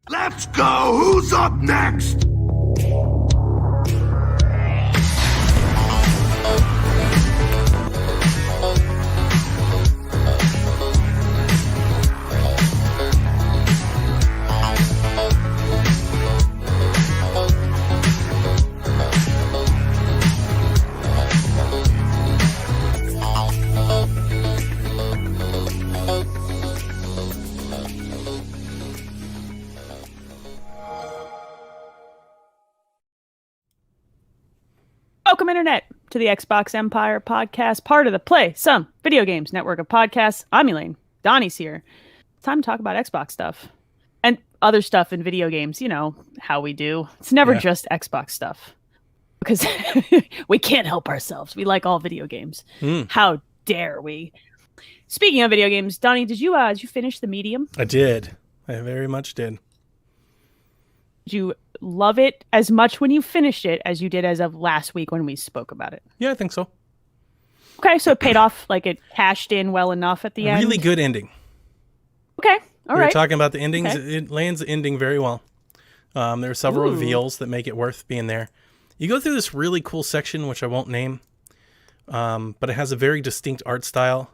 Let's go! Who's up next? Welcome, Internet, to the Xbox Empire podcast, part of the Play Some Video Games network of podcasts. I'm Elaine. Donnie's here. It's time to talk about Xbox stuff and other stuff in video games. You know how we do. It's never just Xbox stuff because we can't help ourselves. We like all video games. How dare we? Speaking of video games, Donnie, did you finish The Medium? I did. I very much did. Did you love it as much when you finished it as you did as of last week when we spoke about it? Yeah, I think so. Okay, so it paid off, like it cashed in well enough at the end? Really good ending. Okay, all right. We were talking about the endings. Okay. It lands the ending very well. There are several reveals that make it worth being there. You go through this really cool section, which I won't name, but it has a very distinct art style.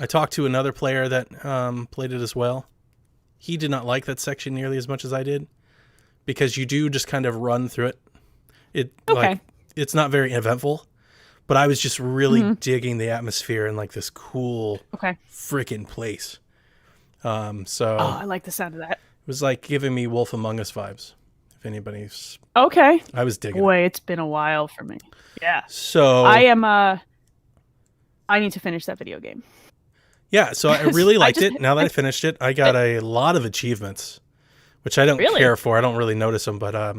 I talked to another player that played it as well. He did not like that section nearly as much as I did, because you do just kind of run through it. It's not very eventful, but I was just really digging the atmosphere and like this cool freaking place. I like the sound of that. It was like giving me Wolf Among Us vibes. If anybody's I was digging. Boy, it's been a while for me. Yeah. So I am I need to finish that video game. Yeah, so I really liked it. Now that I finished it, I got a lot of achievements, which I don't care for. I don't really notice them, but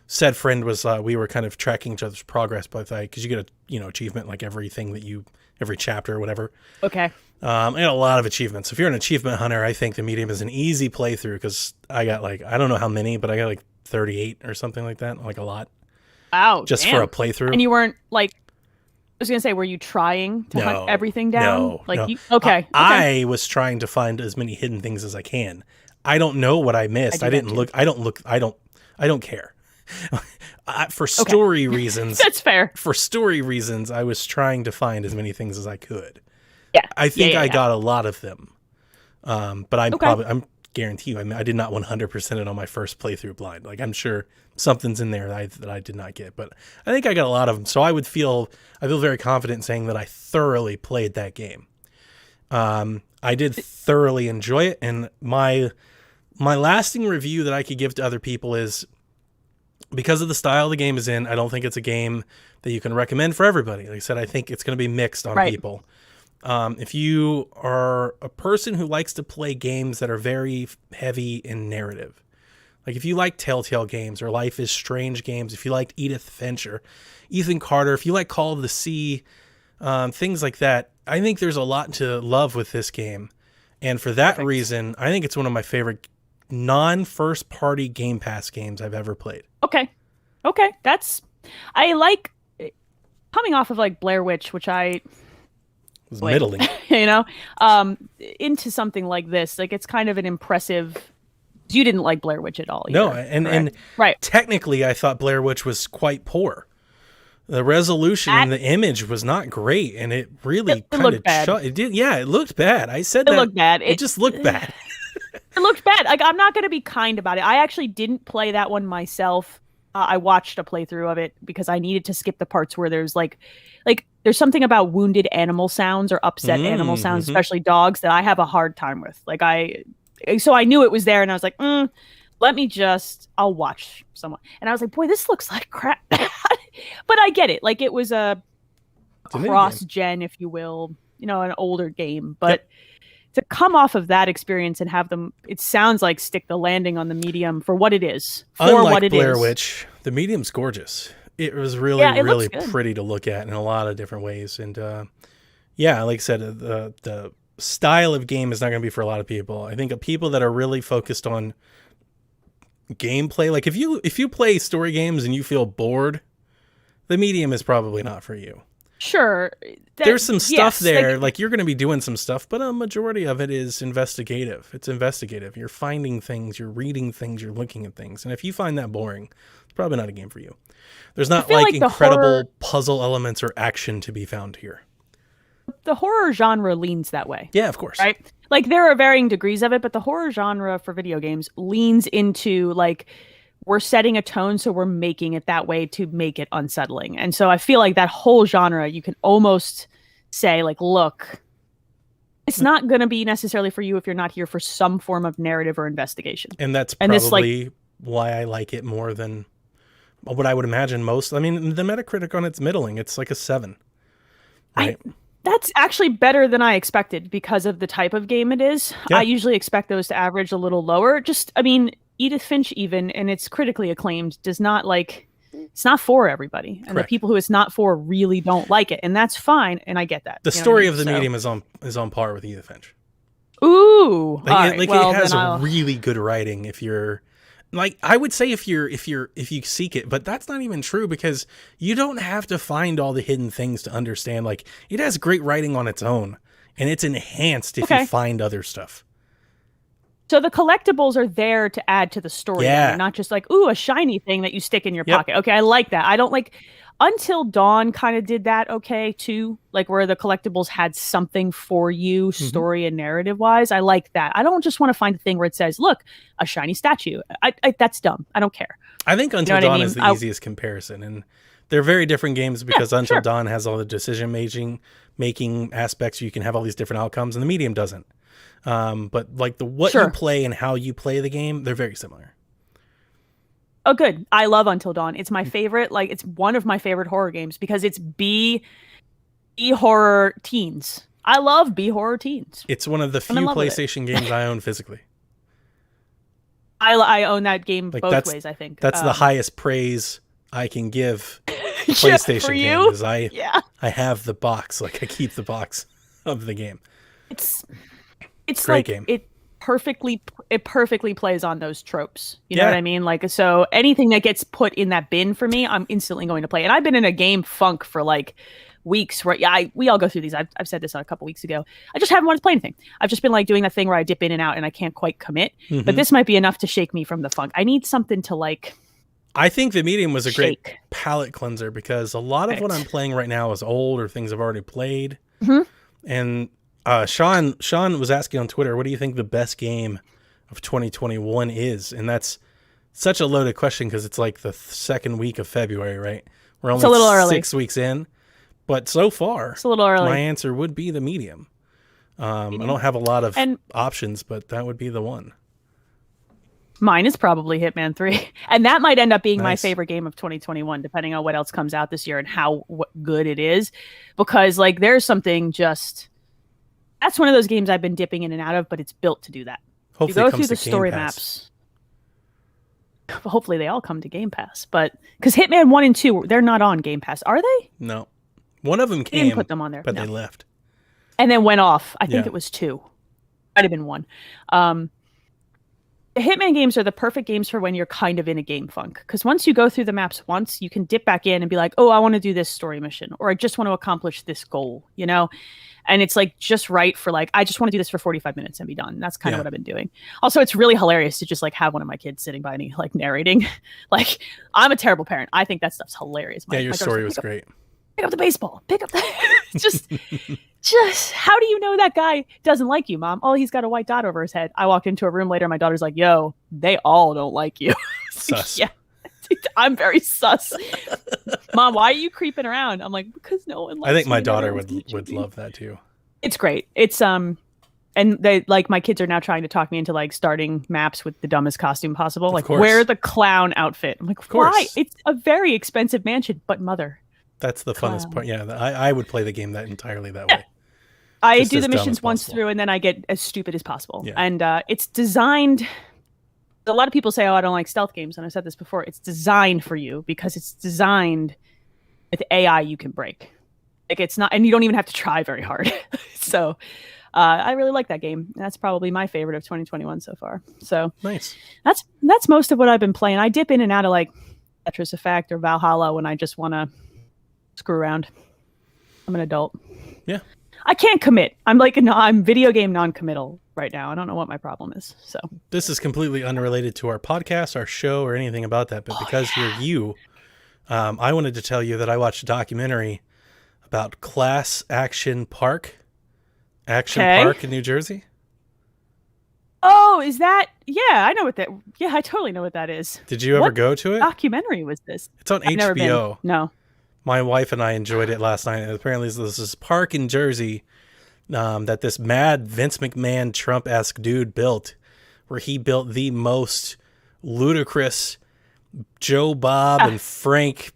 said friend was we were kind of tracking each other's progress by that, because you get a achievement like every chapter or whatever. Okay. I got a lot of achievements. If you're an achievement hunter, I think The Medium is an easy playthrough, because I got I don't know how many, but I got 38 or something like that, like a lot. Wow. Just for a playthrough. And you weren't I was gonna say, were you trying to hunt everything down? No. Okay. I was trying to find as many hidden things as I can. I don't know what I missed. I didn't look. I don't care. For story reasons. That's fair. For story reasons, I was trying to find as many things as I could. Yeah. I think I got a lot of them. But I'm guarantee you, I did not 100% it on my first playthrough blind. I'm sure something's in there that I did not get, but I think I got a lot of them. So I feel very confident saying that I thoroughly played that game. I did thoroughly enjoy it, and my lasting review that I could give to other people is, because of the style the game is in, I don't think it's a game that you can recommend for everybody. Like I said, I think it's going to be mixed on people. If you are a person who likes to play games that are very heavy in narrative, like if you like Telltale games or Life is Strange games, if you liked Edith Fincher, Ethan Carter, if you like Call of the Sea, things like that, I think there's a lot to love with this game. And for that reason, I think it's one of my favorite non-first party Game Pass games I've ever played. Okay. I like coming off of Blair Witch, which I was middling, into something like this. It's kind of an impressive. You didn't like Blair Witch at all. No, and technically, I thought Blair Witch was quite poor. The resolution and the image was not great, and it really kind of it did. Yeah, it looked bad. I said that it looked bad. It just looked bad. It looked bad. I'm not going to be kind about it. I actually didn't play that one myself. I watched a playthrough of it because I needed to skip the parts where there's there's something about wounded animal sounds or upset animal sounds, especially dogs, that I have a hard time with. So I knew it was there, and I was like, I'll watch someone. And I was like, boy, this looks like crap. But I get it. It was a cross-gen, if you will, an older game. But to come off of that experience and have them, it sounds like, stick the landing on The Medium for what it is. Unlike Blair Witch, The Medium's gorgeous. It was really pretty to look at in a lot of different ways. And like I said, the style of game is not going to be for a lot of people. I think people that are really focused on gameplay, like if you play story games and you feel bored, The Medium is probably not for you. Sure. There's some stuff yes, there, like you're going to be doing some stuff, but a majority of it is investigative. It's investigative. You're finding things, you're reading things, you're looking at things. And if you find that boring, it's probably not a game for you. There's not like incredible puzzle elements or action to be found here. The horror genre leans that way. Yeah, of course. Right? Like there are varying degrees of it, but the horror genre for video games leans into like we're setting a tone, so we're making it that way to make it unsettling. And so I feel like that whole genre, you can almost say like, look, it's not going to be necessarily for you if you're not here for some form of narrative or investigation. And that's probably why I like it more than what I would imagine most. I mean, the Metacritic on it's middling. It's like a 7. Right? That's actually better than I expected because of the type of game it is. Yeah. I usually expect those to average a little lower. Edith Finch even, and it's critically acclaimed, does not like, it's not for everybody. And Correct. The people who it's not for really don't like it. And that's fine. And I get that. The story of the medium is on par with Edith Finch. Ooh. It has really good writing if you're like, I would say if you seek it, but that's not even true because you don't have to find all the hidden things to understand. Like it has great writing on its own and it's enhanced if you find other stuff. So the collectibles are there to add to the story, not just like, ooh, a shiny thing that you stick in your pocket. Okay, I like that. I don't like Until Dawn kind of did that too, like where the collectibles had something for you story and narrative wise. I like that. I don't just want to find a thing where it says, look, a shiny statue. I that's dumb. I don't care. I think Until Dawn is the easiest comparison, and they're very different games because Until Dawn has all the decision making aspects. You can have all these different outcomes, and the medium doesn't. But like you play and how you play the game, they're very similar. Oh, good. I love Until Dawn. It's my favorite. Like, it's one of my favorite horror games because it's B horror teens. I love B horror teens. It's one of the few PlayStation games I own physically. I own that game both ways, I think. That's the highest praise I can give PlayStation games. I have the box. Like, I keep the box of the game. It's great like game. It perfectly plays on those tropes. You know what I mean? Like, so anything that gets put in that bin for me, I'm instantly going to play. And I've been in a game funk for like weeks where we all go through these. I've said this a couple weeks ago. I just haven't wanted to play anything. I've just been like doing that thing where I dip in and out and I can't quite commit. But this might be enough to shake me from the funk. I need something to like. I think the medium was a great palate cleanser because a lot of what I'm playing right now is old or things I've already played. And Sean was asking on Twitter, what do you think the best game of 2021 is? And that's such a loaded question because it's like the second week of February, right? We're only a little early. 6 weeks in. But so far, it's a little early. My answer would be the medium. I don't have a lot of options, but that would be the one. Mine is probably Hitman 3. And that might end up being my favorite game of 2021, depending on what else comes out this year and how good it is. Because like there's something just... That's one of those games I've been dipping in and out of, but it's built to do that. Hopefully you go through the story maps. Hopefully they all come to Game Pass. But because Hitman 1 and 2, they're not on Game Pass, are they? No. One of them came, didn't put them on there, but they left. And then went off. I think it was 2. Might have been 1. The Hitman games are the perfect games for when you're kind of in a game funk. Because once you go through the maps once, you can dip back in and be like, oh, I want to do this story mission. Or I just want to accomplish this goal, you know? And it's like just right for like, I just want to do this for 45 minutes and be done. That's kind of what I've been doing. Also, it's really hilarious to just like have one of my kids sitting by me, like narrating. Like, I'm a terrible parent. I think that stuff's hilarious. Your story was great. Pick up the baseball. Pick up the... just how do you know that guy doesn't like you, Mom? Oh, he's got a white dot over his head. I walked into a room later. My daughter's like, yo, they all don't like you. Sus. Yeah. I'm very sus. Mom, why are you creeping around? I'm like, because no one likes me. I think my daughter would love that too. It's great. It's and they like my kids are now trying to talk me into like starting maps with the dumbest costume possible. Like wear the clown outfit. I'm like, why? It's a very expensive mansion, but mother. That's the funnest part. Yeah, I would play the game that entirely that way. I do the missions once through and then I get as stupid as possible. Yeah. And it's designed... A lot of people say, oh, I don't like stealth games. And I said this before. It's designed for you because it's designed with AI you can break. Like it's not... And you don't even have to try very hard. So I really like that game. That's probably my favorite of 2021 so far. So nice. That's most of what I've been playing. I dip in and out of like Tetris Effect or Valhalla when I just want to screw around. I'm an adult. Yeah. I can't commit. I'm like, no, I'm video game non-committal right now. I don't know what my problem is. So This is completely unrelated to our podcast, our show, or anything about that. But because you're you, I wanted to tell you that I watched a documentary about Class Action Park in New Jersey. Oh, is that? Yeah, I know what that. Yeah, I totally know what that is. Did you ever What go to it? documentary was this? It's on I've never been. HBO. No. My wife and I enjoyed it last night. And apparently, there's this park in Jersey that this mad Vince McMahon Trump-esque dude built, where he built the most ludicrous Joe Bob and Frank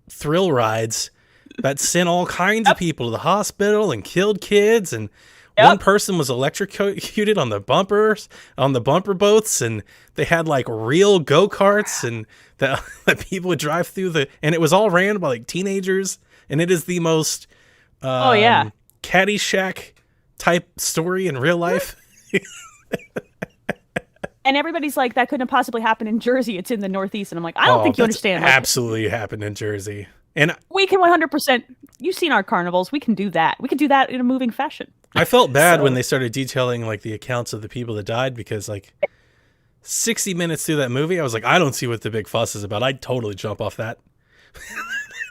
thrill rides that sent all kinds of people to the hospital and killed kids. And one person was electrocuted on the bumper boats, and they had like real go-karts and that people would drive through and it was all ran by like teenagers. And it is the most Caddyshack type story in real life. And everybody's like, that couldn't possibly happen in Jersey. It's in the Northeast. And I'm like, I don't think you understand. Absolutely happened in Jersey. And we can 100%. You've seen our carnivals. We can do that. We can do that in a moving fashion. I felt bad when they started detailing like the accounts of the people that died, because like 60 minutes through that movie, I was like, I don't see what the big fuss is about. I'd totally jump off that.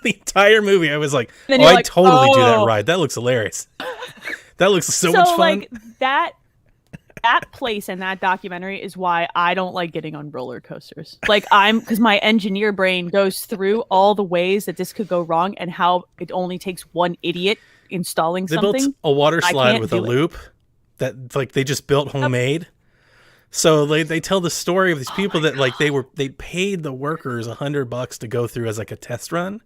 The entire movie, I was like, I'd totally do that ride. That looks hilarious. That looks so much fun. Like that place and that documentary is why I don't like getting on roller coasters. Like because my engineer brain goes through all the ways that this could go wrong and how it only takes one idiot installing something. They built a water slide with a loop that like they just built homemade. So they tell the story of these people that like they paid the workers $100 to go through as like a test run,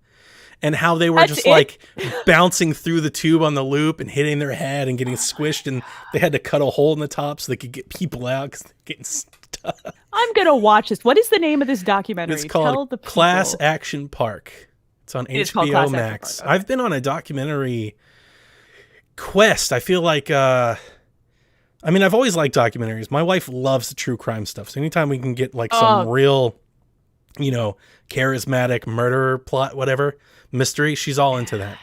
and how they were like bouncing through the tube on the loop and hitting their head and getting squished, and they had to cut a hole in the top so they could get people out because they're getting stuck. I'm gonna watch this. What is the name of this documentary? It's called Class Action Park. It's on HBO Max. I've been on a documentary quest. I feel like I've always liked documentaries. My wife loves the true crime stuff. So anytime we can get like some real, charismatic murder plot, whatever, mystery, she's all into that.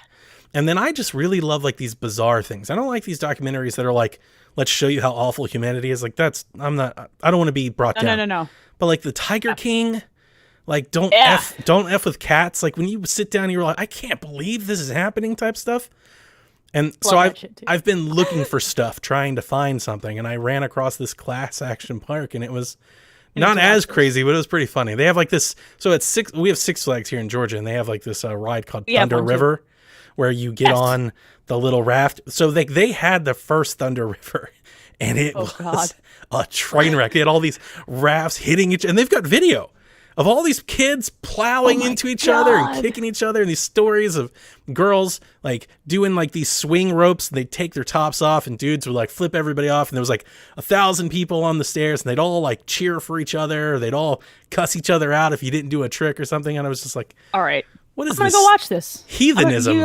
And then I just really love like these bizarre things. I don't like these documentaries that are like, let's show you how awful humanity is. Like I don't want to be brought down. No. But like the Tiger King, like don't F with cats. Like when you sit down and you're like, I can't believe this is happening type stuff. And so I've been looking for stuff, trying to find something, and I ran across this Class Action Park, and it was not as crazy, but it was pretty funny. They have like this, so we have Six Flags here in Georgia, and they have like this ride called Thunder River, where you get on the little raft. So they had the first Thunder River, and it was a train wreck. They had all these rafts hitting each, and they've got video of all these kids plowing into each other and kicking each other, and these stories of girls like doing like these swing ropes, and they take their tops off, and dudes would like flip everybody off, and there was like 1,000 people on the stairs, and they'd all like cheer for each other, or they'd all cuss each other out if you didn't do a trick or something. And I was just like, all right, what is I'm this? gonna go watch this. Heathenism.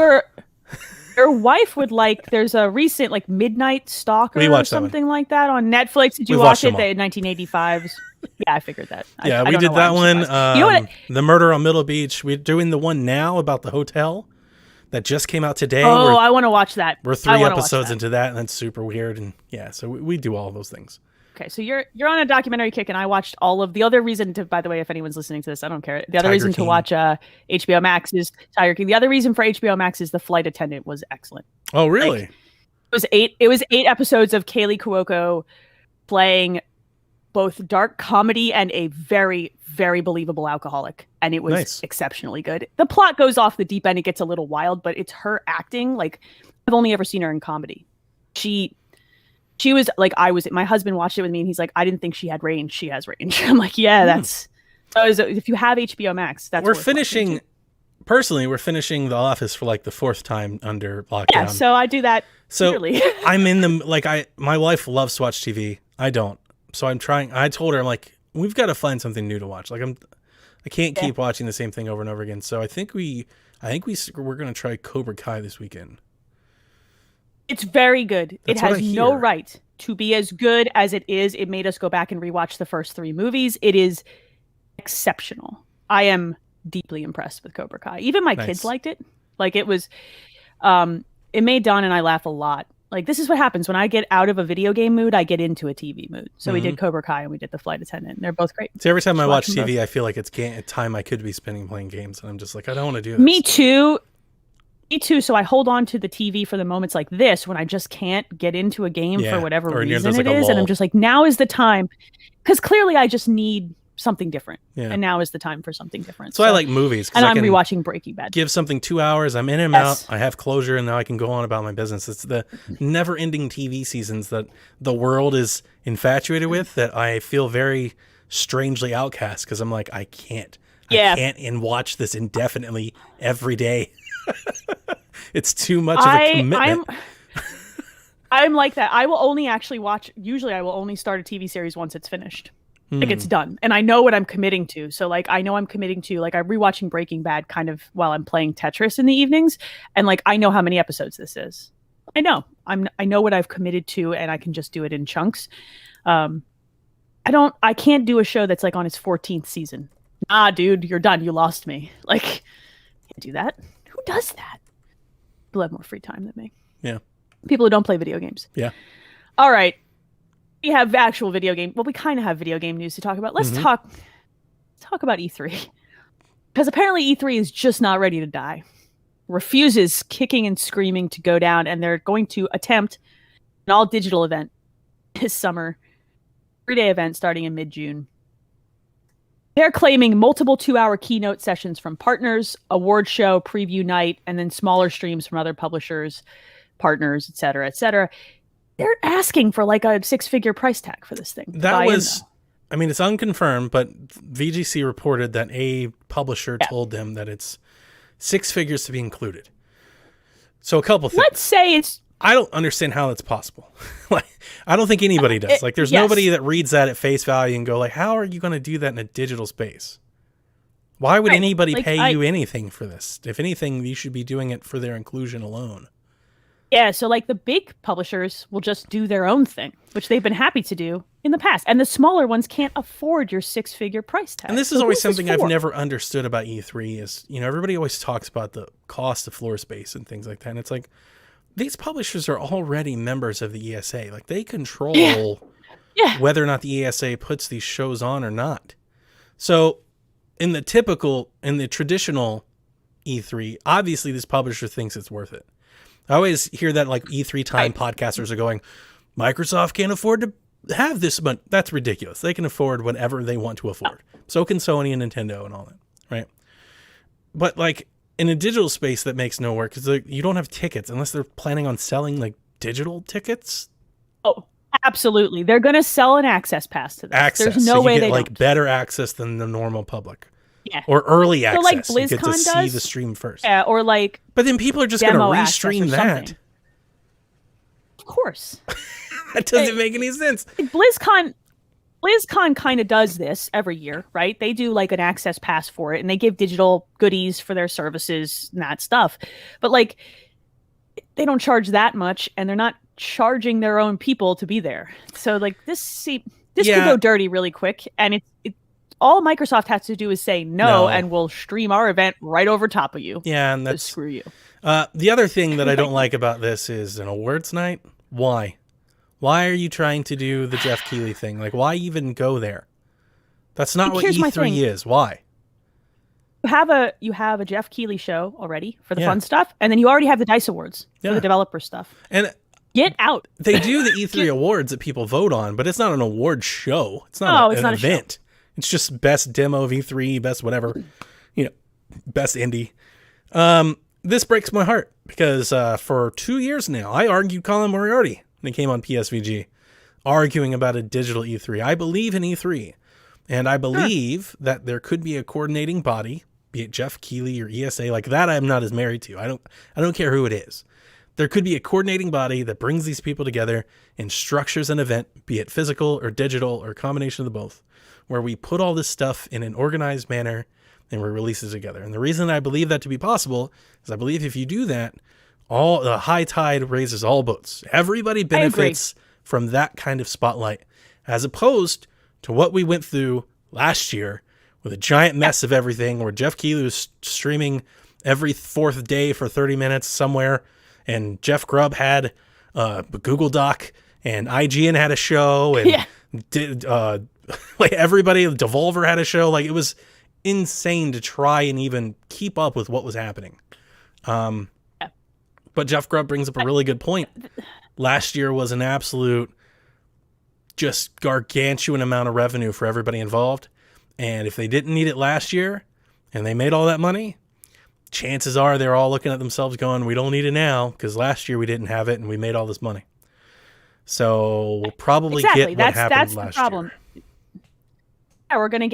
Your wife would like. There's a recent like Midnight Stalker or something like that on Netflix. Did you watch it? The 1985s. Yeah, I figured that. Yeah, we did that one. You know the Murder on Middle Beach. We're doing the one now about the hotel that just came out today. Oh, I want to watch that. We're 3 episodes into that, and that's super weird. And yeah, so we do all those things. Okay, so you're on a documentary kick, and I watched all of the other reason to. By the way, if anyone's listening to this, I don't care. The other reason to watch HBO Max is Tiger King. The other reason for HBO Max is The Flight Attendant was excellent. Oh, really? Like, it was 8 episodes of Kaylee Cuoco playing both dark comedy and a very, very believable alcoholic, and it was exceptionally good. The plot goes off the deep end; it gets a little wild, but it's her acting. Like I've only ever seen her in comedy. She was like, my husband watched it with me, and he's like, I didn't think she had range. She has range. I'm like, yeah, that's. If you have HBO Max, that's. We're finishing. Personally, we're finishing The Office for like the 4th time under lockdown. Yeah, so I do that. So clearly. I'm in the my wife loves to watch TV. I don't. So I'm trying. I told her, I'm like, we've got to find something new to watch. Like I can't keep watching the same thing over and over again. So I think we're gonna try Cobra Kai this weekend. It's very good. It has no right to be as good as it is. It made us go back and rewatch the first 3 movies. It is exceptional. I am deeply impressed with Cobra Kai. Even my kids liked it. Like it was, it made Don and I laugh a lot. Like this is what happens when I get out of a video game mood, I get into a TV mood. So we did Cobra Kai and we did The Flight Attendant. And they're both great. So every time I watch TV, both. I feel like it's time I could be spending playing games, and I'm just like, I don't want to do this. Me too. Me too. So I hold on to the TV for the moments like this when I just can't get into a game for whatever reason it is. And I'm just like, now is the time. Because clearly I just need something different. Yeah. And now is the time for something different. So I like movies. And I'm rewatching Breaking Bad. Give something 2 hours. I'm in and out. I have closure, and now I can go on about my business. It's the never-ending TV seasons that the world is infatuated with that I feel very strangely outcast because I'm like, I can't and watch this indefinitely every day. It's too much of a commitment. I'm like that. I will only actually watch. Usually, I will only start a TV series once it's finished. Like it's done, and I know what I'm committing to. So, like, I know I'm committing to. Like, I'm rewatching Breaking Bad kind of while I'm playing Tetris in the evenings, and like I know how many episodes this is. I know. I know what I've committed to, and I can just do it in chunks. I can't do a show that's like on its 14th season. Nah, dude, you're done. You lost me. Like, can't do that. Who does that? People have more free time than me. Yeah. People who don't play video games. Yeah. All right. We have actual video game. Well, we kind of have video game news to talk about. Let's talk about E3. Because apparently E3 is just not ready to die. Refuses kicking and screaming to go down, and they're going to attempt an all-digital event this summer. 3-day event starting in mid-June. They're claiming multiple 2-hour keynote sessions from partners, award show, preview night, and then smaller streams from other publishers, partners, et cetera, et cetera. They're asking for like a 6-figure price tag for this thing. That was, I mean, it's unconfirmed, but VGC reported that a publisher told them that it's 6 figures to be included. So a couple things. Let's say it's... I don't understand how that's possible. Like, I don't think anybody does. Like, there's nobody that reads that at face value and go like, how are you going to do that in a digital space? Why would anybody pay you anything for this? If anything, you should be doing it for their inclusion alone. Yeah, so like the big publishers will just do their own thing, which they've been happy to do in the past. And the smaller ones can't afford your 6-figure price tag. And this is always something I've never understood about E3 is, you know, everybody always talks about the cost of floor space and things like that. And it's like, these publishers are already members of the ESA. Like, they control whether or not the ESA puts these shows on or not. So in the traditional E3, obviously this publisher thinks it's worth it. I always hear that like E3 time podcasters are going, Microsoft can't afford to have this, but that's ridiculous. They can afford whatever they want to afford. So can Sony and Nintendo and all that, right? But like in a digital space that makes no work because you don't have tickets unless they're planning on selling like digital tickets. Oh, absolutely. They're going to sell an access pass to this. There's no way they like don't. Better access than the normal public. Yeah. Or early access. So like BlizzCon you get to see the stream first. Yeah, or like but then people are just going to restream that. Of course. That doesn't make any sense. BlizzCon kind of does this every year, right? They do like an access pass for it and they give digital goodies for their services and that stuff. But like they don't charge that much and they're not charging their own people to be there. So like this could go dirty really quick, and it all Microsoft has to do is say no, and we'll stream our event right over top of you. Yeah, and that's screw you. The other thing that I don't like about this is an awards night. Why? Why are you trying to do the Jeff Keighley thing? Like, why even go there? That's not what E3 is. Why? You have a Jeff Keighley show already for the fun stuff, and then you already have the DICE Awards for the developer stuff. And get out. They do the E3 awards that people vote on, but it's not an award show. It's not an event. It's just best demo of E3, best whatever, best indie. This breaks my heart because for 2 years now, I argued Colin Moriarty when he came on PSVG, arguing about a digital E3. I believe in E3, and I believe that there could be a coordinating body, be it Jeff Keighley or ESA, like that I'm not as married to. I don't care who it is. There could be a coordinating body that brings these people together and structures an event, be it physical or digital or a combination of the both, where we put all this stuff in an organized manner and we release it together. And the reason I believe that to be possible is I believe if you do that, all the high tide raises all boats. Everybody benefits from that kind of spotlight, as opposed to what we went through last year with a giant mess of everything where Jeff Keighley was streaming every fourth day for 30 minutes somewhere. And Jeff Grubb had a Google Doc, and IGN had a show, and did like everybody, Devolver had a show. Like, it was insane to try and even keep up with what was happening. But Jeff Grubb brings up a really good point. Last year was an absolute just gargantuan amount of revenue for everybody involved. And if they didn't need it last year and they made all that money, chances are they're all looking at themselves going, we don't need it now because last year we didn't have it and we made all this money. So we'll probably get what happened last year. Yeah, we're gonna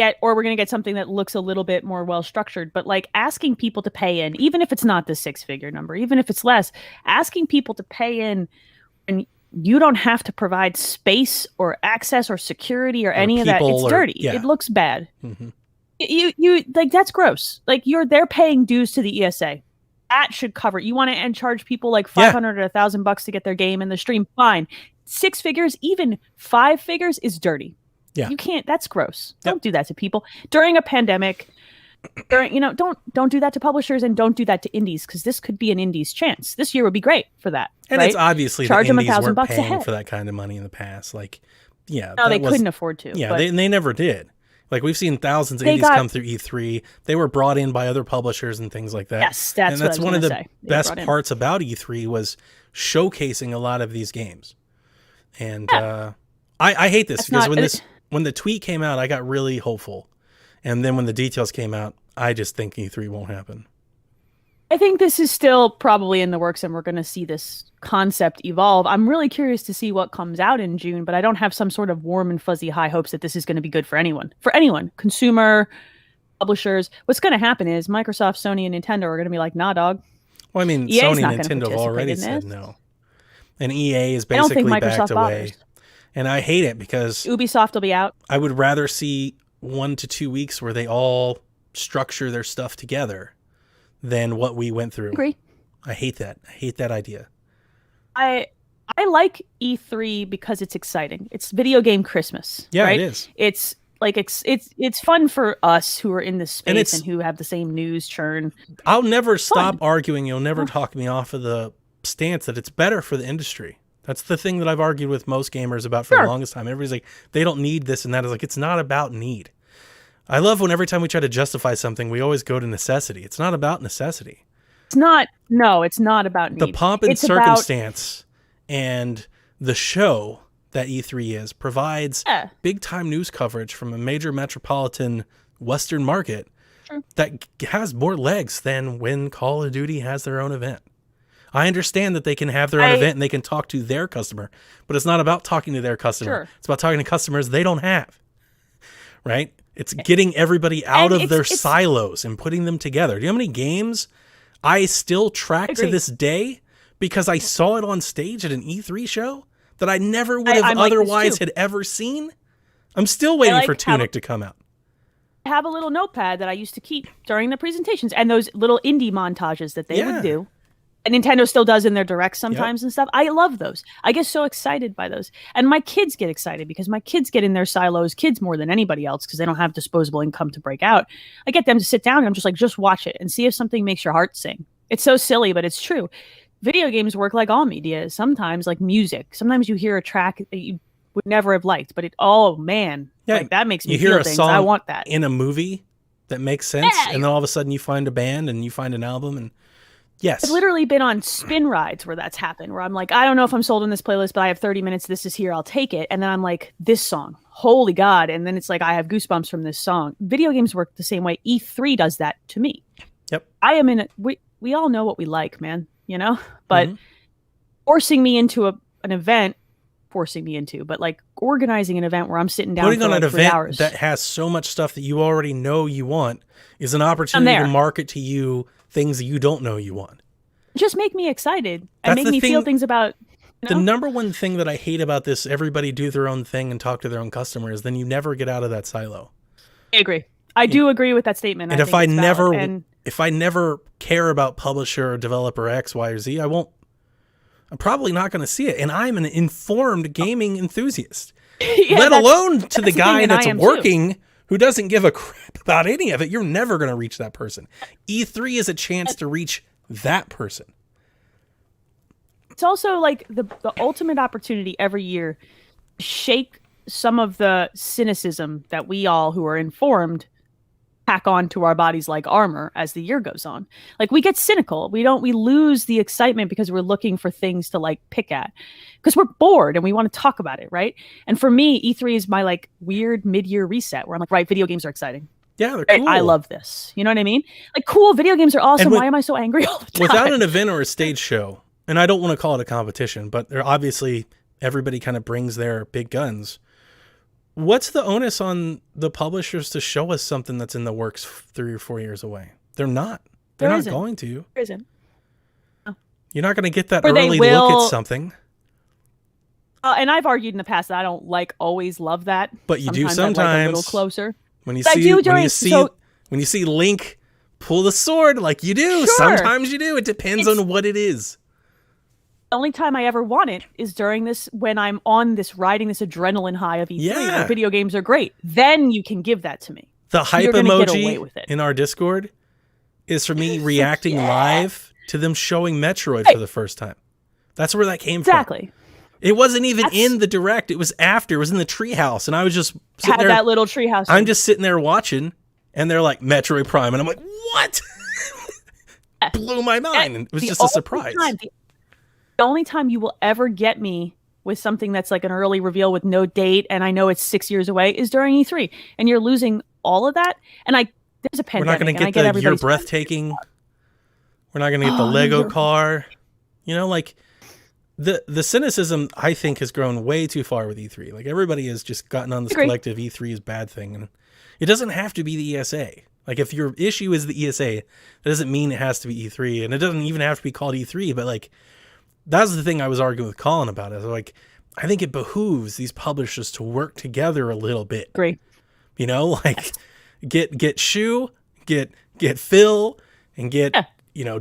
get something that looks a little bit more well structured. But like asking people to pay in, even if it's not the 6-figure number, even if it's less, asking people to pay in, and you don't have to provide space or access or security or any of that. It's dirty. It looks bad. Mm-hmm. You like, that's gross. Like, they're paying dues to the ESA. That should cover it. You want to charge people like $500 or $1,000 to get their game in the stream? Fine. 6 figures, even 5 figures is dirty. Yeah. You can't. That's gross. Yep. Don't do that to people during a pandemic. Don't do that to publishers, and don't do that to indies, because this could be an indies chance. This year would be great for that. And right? It's obviously charge the them indies weren't $1,000 paying ahead for that kind of money in the past. Like, no, they couldn't afford to. Yeah, they never did. Like, we've seen thousands of indies come through E3. They were brought in by other publishers and things like that. Yes, that's one of the best parts about E3 was showcasing a lot of these games. And I hate this because when the tweet came out, I got really hopeful. And then when the details came out, I just think E3 won't happen. I think this is still probably in the works, and we're going to see this concept evolve. I'm really curious to see what comes out in June, but I don't have some sort of warm and fuzzy high hopes that this is going to be good for anyone. For anyone, consumer, publishers. What's going to happen is Microsoft, Sony, and Nintendo are going to be like, nah, dog. Well, I mean, Sony and Nintendo have already said no. And EA is basically backed away. And I hate it because Ubisoft will be out. I would rather see 1 to 2 weeks where they all structure their stuff together than what we went through. Agree. I hate that. I hate that idea. I like E3 because it's exciting. It's video game Christmas. Yeah, right? It is. It's like it's fun for us who are in this space and who have the same news churn. I'll never stop arguing. You'll never talk me off of the stance that it's better for the industry. That's the thing that I've argued with most gamers about for the longest time. Everybody's like, they don't need this and that. It's like, it's not about need. I love when every time we try to justify something, we always go to necessity. It's not about necessity. It's not about need. The pomp and circumstance and the show that E3 is provides big time news coverage from a major metropolitan Western market that has more legs than when Call of Duty has their own event. I understand that they can have their own event and they can talk to their customer, but it's not about talking to their customer. It's about talking to customers they don't have, right? It's getting everybody out of their silos and putting them together. Do you know how many games I still track to this day because I saw it on stage at an E3 show that I never would have otherwise had ever seen? I'm still waiting for Tunic to come out. I have a little notepad that I used to keep during the presentations and those little indie montages that they would do. And Nintendo still does in their directs sometimes and stuff. I love those. I get so excited by those. And my kids get excited because my kids get in their silos, kids more than anybody else, because they don't have disposable income to break out. I get them to sit down and I'm just like, just watch it and see if something makes your heart sing. It's so silly, but it's true. Video games work like all media. Sometimes like music. Sometimes you hear a track that you would never have liked, but like that makes me feel things. I want that. In a movie that makes sense. And then all of a sudden you find a band and you find an album and yes. I've literally been on spin rides where that's happened, where I'm like, I don't know if I'm sold on this playlist, but I have 30 minutes. This is here. I'll take it. And then I'm like, this song, holy God. And then it's like, I have goosebumps from this song. Video games work the same way. E3 does that to me. Yep. I am we all know what we like, man, but forcing me into an event, but like organizing an event where I'm sitting down putting for on like an 3 event hours. that has so much stuff that you already know you want is an opportunity to market to you things that you don't know you want. Just make me excited and make me feel things about. The number one thing that I hate about this, everybody do their own thing and talk to their own customers, then you never get out of that silo. I agree. I do agree with that statement. And if I never care about publisher or developer X, Y, or Z, I'm probably not going to see it. And I'm an informed gaming enthusiast, let alone to the guy that's working who doesn't give a crap about any of it, you're never going to reach that person. E3 is a chance to reach that person. It's also like the ultimate opportunity every year to shake some of the cynicism that we all who are informed pack on to our bodies like armor as the year goes on. Like we get cynical. We lose the excitement because we're looking for things to like pick at because we're bored and we want to talk about it. Right. And for me, E3 is my like weird mid-year reset where I'm like, right, video games are exciting. Yeah, they're right? cool. I love this. You know what I mean? Like cool video games are awesome. Why am I so angry all the time? Without an event or a stage show, and I don't want to call it a competition, but they're obviously everybody kind of brings their big guns. What's the onus on the publishers to show us something that's in the works 3 or 4 years away? They're not. They're not going to. There isn't. No. You're not going to get that early look at something. And I've argued in the past that I don't always love that. But you do sometimes. I'd like a little closer. When you see Link pull the sword like you do, sometimes you do. It depends on what it is. The only time I ever want it is during this, when I'm on this, riding this adrenaline high of E3. Yeah. Video games are great. Then you can give that to me. The hype emoji in our Discord is for me reacting live to them showing Metroid for the first time. That's where that came from. Exactly. It wasn't even in the direct. It was after. It was in the treehouse. And I was just sitting there. That little treehouse. I'm just sitting there watching. And they're like, Metroid Prime. And I'm like, what? Blew my mind. And it was just a surprise. The only time you will ever get me with something that's like an early reveal with no date and I know it's 6 years away is during E3. And you're losing all of that. And there's a pandemic. We're not going to get the You're Breathtaking. We're not going to get the Lego car. You know, like the cynicism, I think, has grown way too far with E3. Like everybody has just gotten on this collective E3 is bad thing. And it doesn't have to be the ESA. Like if your issue is the ESA, that doesn't mean it has to be E3. And it doesn't even have to be called E3, but like, that's the thing I was arguing with Colin about. Is like, I think it behooves these publishers to work together a little bit. Agree. You know, like get Shu, get Phil, and get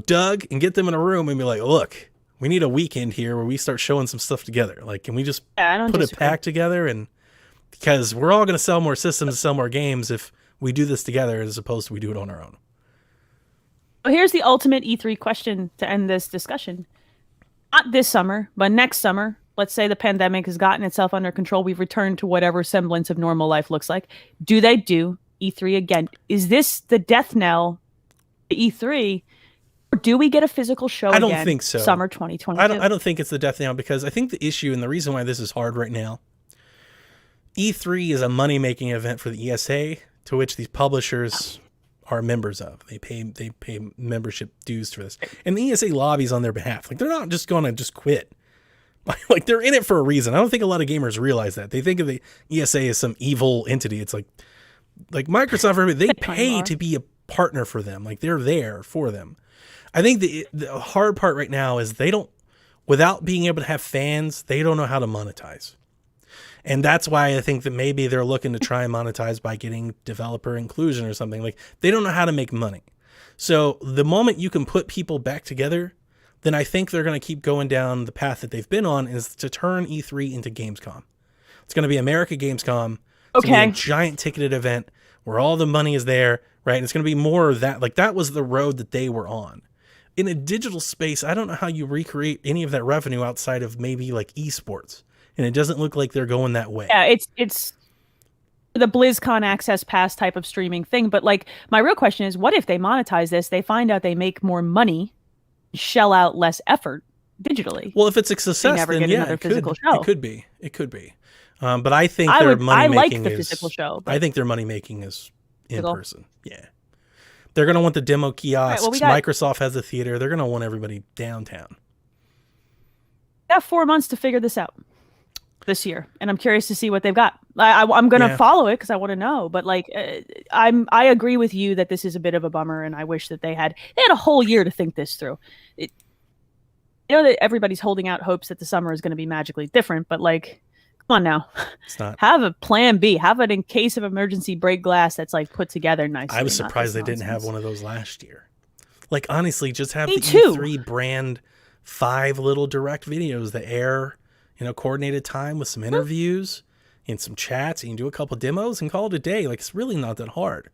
Doug, and get them in a room and be like, look, we need a weekend here where we start showing some stuff together. Like, can we just put a pack together? And because we're all going to sell more systems and sell more games if we do this together as opposed to we do it on our own. Well, here's the ultimate E3 question to end this discussion. Not this summer, but next summer, let's say the pandemic has gotten itself under control. We've returned to whatever semblance of normal life looks like. Do they do E3 again? Is this the death knell to E3? Or do we get a physical show again? I don't think so. Summer 2022. I don't think it's the death knell because I think the issue and the reason why this is hard right now, E3 is a money-making event for the ESA to which these publishers are members of. They pay membership dues for this. And the ESA lobbies on their behalf. Like they're not just going to just quit. Like they're in it for a reason. I don't think a lot of gamers realize that. They think of the ESA as some evil entity. It's like Microsoft, they pay to be a partner for them. Like they're there for them. I think the hard part right now is without being able to have fans, they don't know how to monetize. And that's why I think that maybe they're looking to try and monetize by getting developer inclusion or something. Like they don't know how to make money. So the moment you can put people back together, then I think they're going to keep going down the path that they've been on, is to turn E3 into Gamescom. It's going to be America Gamescom. It's going to be a giant ticketed event where all the money is there, right? And it's going to be more of that. Like that was the road that they were on. In a digital space, I don't know how you recreate any of that revenue outside of maybe like esports. And it doesn't look like they're going that way. Yeah, it's the BlizzCon Access Pass type of streaming thing. But like, my real question is, what if they monetize this? They find out they make more money, shell out less effort digitally. Well, if it's a success, then yeah, it could be. It could be. But I think their money making is physical show. I think their money making is in person. Yeah, they're gonna want the demo kiosks. Right, Microsoft has a theater. They're gonna want everybody downtown. We got 4 months to figure this out this year, and I'm curious to see what they've got. I'm going to follow it because I want to know. But like, I agree with you that this is a bit of a bummer, and I wish that they had a whole year to think this through. I know that everybody's holding out hopes that the summer is going to be magically different, but like, come on now, it's not. Have a plan B. Have it in case of emergency break glass that's like put together nicely. I was surprised they didn't have one of those last year. Like honestly, just have the E3 brand 5 little direct videos that air. Coordinated time with some interviews, in some chats. You can do a couple demos and call it a day. Like, it's really not that hard.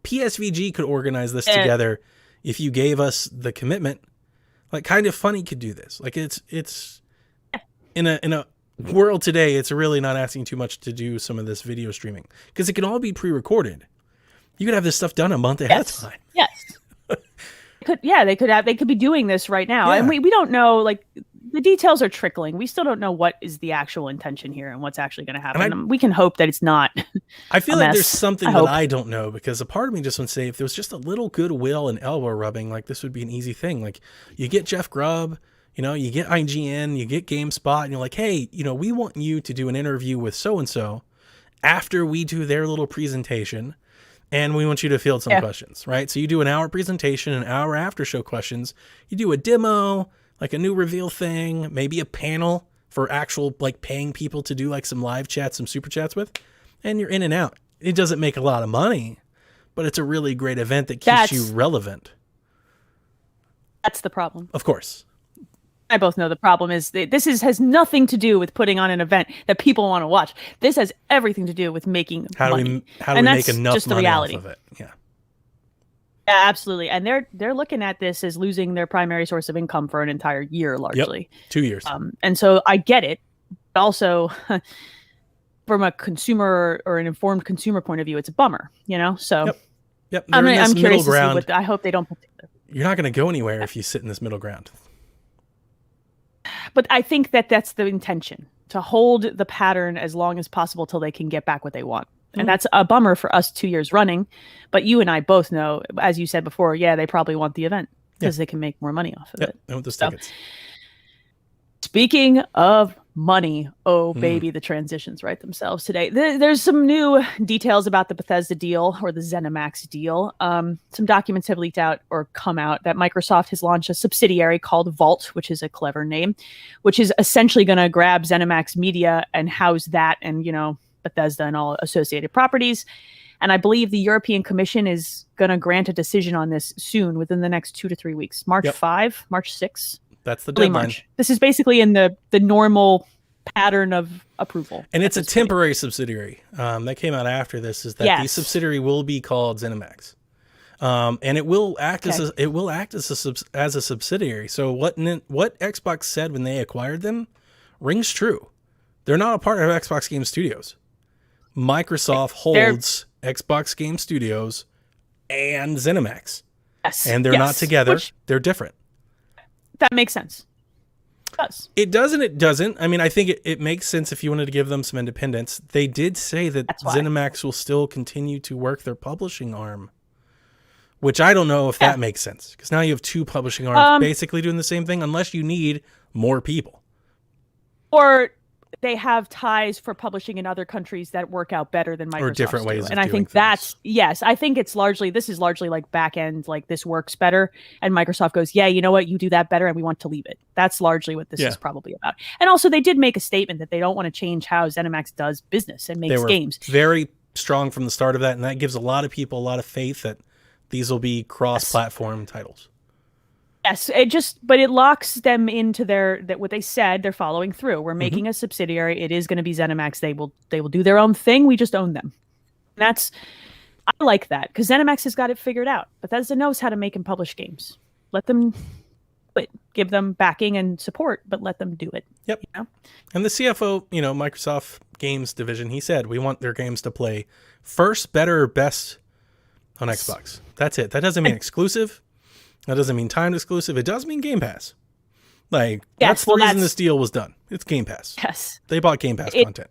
PSVG could organize this together if you gave us the commitment. Like, Kind of Funny could do this. Like, it's in a world today, it's really not asking too much to do some of this video streaming, because it can all be pre-recorded. You could have this stuff done a month ahead of time. Yes. They could be doing this right now. Yeah. And we don't know, like, the details are trickling. We still don't know what is the actual intention here and what's actually going to happen. We can hope that it's not. I feel like there's something that hope. I don't know, because a part of me just would say, if there was just a little goodwill and elbow rubbing, like, this would be an easy thing. Like, you get Jeff Grubb, you get IGN, you get GameSpot, and you're like, hey, we want you to do an interview with so-and-so after we do their little presentation, and we want you to field some questions, right? So you do an hour presentation, an hour after show questions, you do a demo, like a new reveal thing, maybe a panel for actual, like, paying people to do, like, some live chats, some super chats with, and you're in and out. It doesn't make a lot of money, but it's a really great event that keeps you relevant. That's the problem. Of course. I both know the problem is this has nothing to do with putting on an event that people want to watch. This has everything to do with making money. How do we make enough money off of it? Yeah. Yeah, absolutely. And they're looking at this as losing their primary source of income for an entire year, largely. 2 years. And so I get it. But also, from a consumer or an informed consumer point of view, it's a bummer, So Yep. I'm curious to see what I hope they don't put together. You're not going to go anywhere if you sit in this middle ground. But I think that's the intention, to hold the pattern as long as possible till they can get back what they want. And that's a bummer for us 2 years running. But you and I both know, as you said before, they probably want the event because they can make more money off of it. And with the tickets. Speaking of money, baby, the transitions write themselves today. There's some new details about the Bethesda deal, or the ZeniMax deal. Some documents have leaked out or come out that Microsoft has launched a subsidiary called Vault, which is a clever name, which is essentially going to grab ZeniMax Media and house that and, Bethesda and all associated properties. And I believe the European Commission is going to grant a decision on this soon, within the next 2 to 3 weeks. March 5, March 6. That's the deadline. March. This is basically in the normal pattern of approval. And it's a temporary subsidiary. That came out after this, is that the subsidiary will be called ZeniMax. And it will act as a subsidiary. So what Xbox said when they acquired them rings true. They're not a part of Xbox Game Studios. Microsoft holds Xbox Game Studios and ZeniMax. Yes. And they're not together. They're different. That makes sense. It does. It does and it doesn't. I mean, I think it makes sense if you wanted to give them some independence. They did say that ZeniMax will still continue to work their publishing arm, which I don't know if that makes sense, because now you have two publishing arms basically doing the same thing, unless you need more people. Or they have ties for publishing in other countries that work out better than Microsoft. Or different ways of and I doing think things. I think this is largely like back end, like this works better. And Microsoft goes, yeah, you know what? You do that better and we want to leave it. That's largely what this is probably about. And also they did make a statement that they don't want to change how ZeniMax does business and makes games. Very strong from the start of that. And that gives a lot of people a lot of faith that these will be cross-platform titles. Yes, but it locks them into what they said. They're following through. We're making a subsidiary. It is going to be ZeniMax. They will do their own thing. We just own them. I like that, because ZeniMax has got it figured out. Bethesda knows how to make and publish games. Let them give them backing and support, but let them do it. Yep. And the CFO, Microsoft Games division, he said we want their games to play first, better, or best on Xbox. That's it. That doesn't mean exclusive. That doesn't mean timed exclusive. It does mean Game Pass. That's the reason this deal was done. It's Game Pass. Yes. They bought Game Pass content.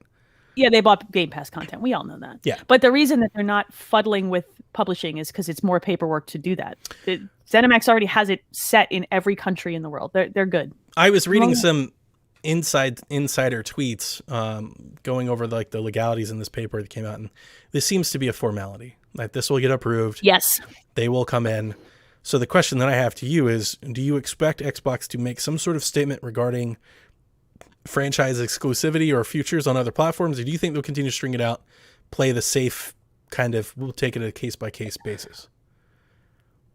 Yeah, they bought Game Pass content. We all know that. Yeah. But the reason that they're not fuddling with publishing is because it's more paperwork to do that. ZeniMax already has it set in every country in the world. They're good. I was reading some insider tweets going over the legalities in this paper that came out, and this seems to be a formality. Like, this will get approved. Yes. They will come in. So the question that I have to you is, do you expect Xbox to make some sort of statement regarding franchise exclusivity or futures on other platforms? Or do you think they'll continue to string it out, play the safe kind of, we'll take it a case-by-case basis?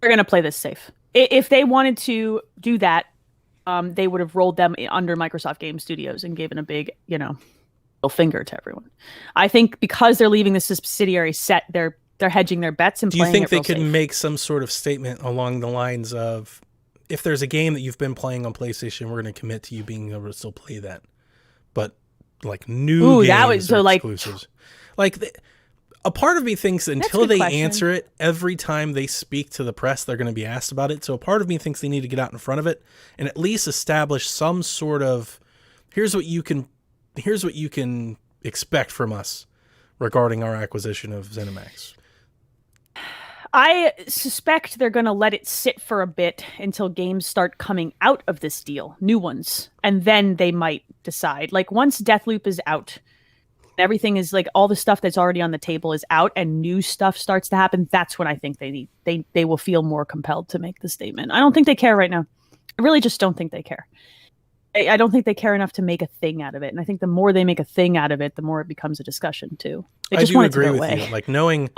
They're going to play this safe. If they wanted to do that, they would have rolled them under Microsoft Game Studios and given a big, finger to everyone. I think because they're leaving the subsidiary set, they're hedging their bets and do you playing think it they real could safe. make some sort of statement along the lines of, if there's a game that you've been playing on PlayStation, we're going to commit to you being able to still play that, but like new games that was so or like exclusives. A part of me thinks until a good they question. answer it, every time they speak to the press, they're going to be asked about it. So a part of me thinks they need to get out in front of it and at least establish some sort of, here's what you can expect from us regarding our acquisition of ZeniMax. I suspect they're going to let it sit for a bit until games start coming out of this deal, new ones, and then they might decide. Like once Deathloop is out, everything is like all the stuff that's already on the table is out and new stuff starts to happen. That's when I think they will feel more compelled to make the statement. I don't think they care right now. I really just don't think they care. I don't think they care enough to make a thing out of it. And I think the more they make a thing out of it, the more it becomes a discussion too. They just want it to go away. You. Like knowing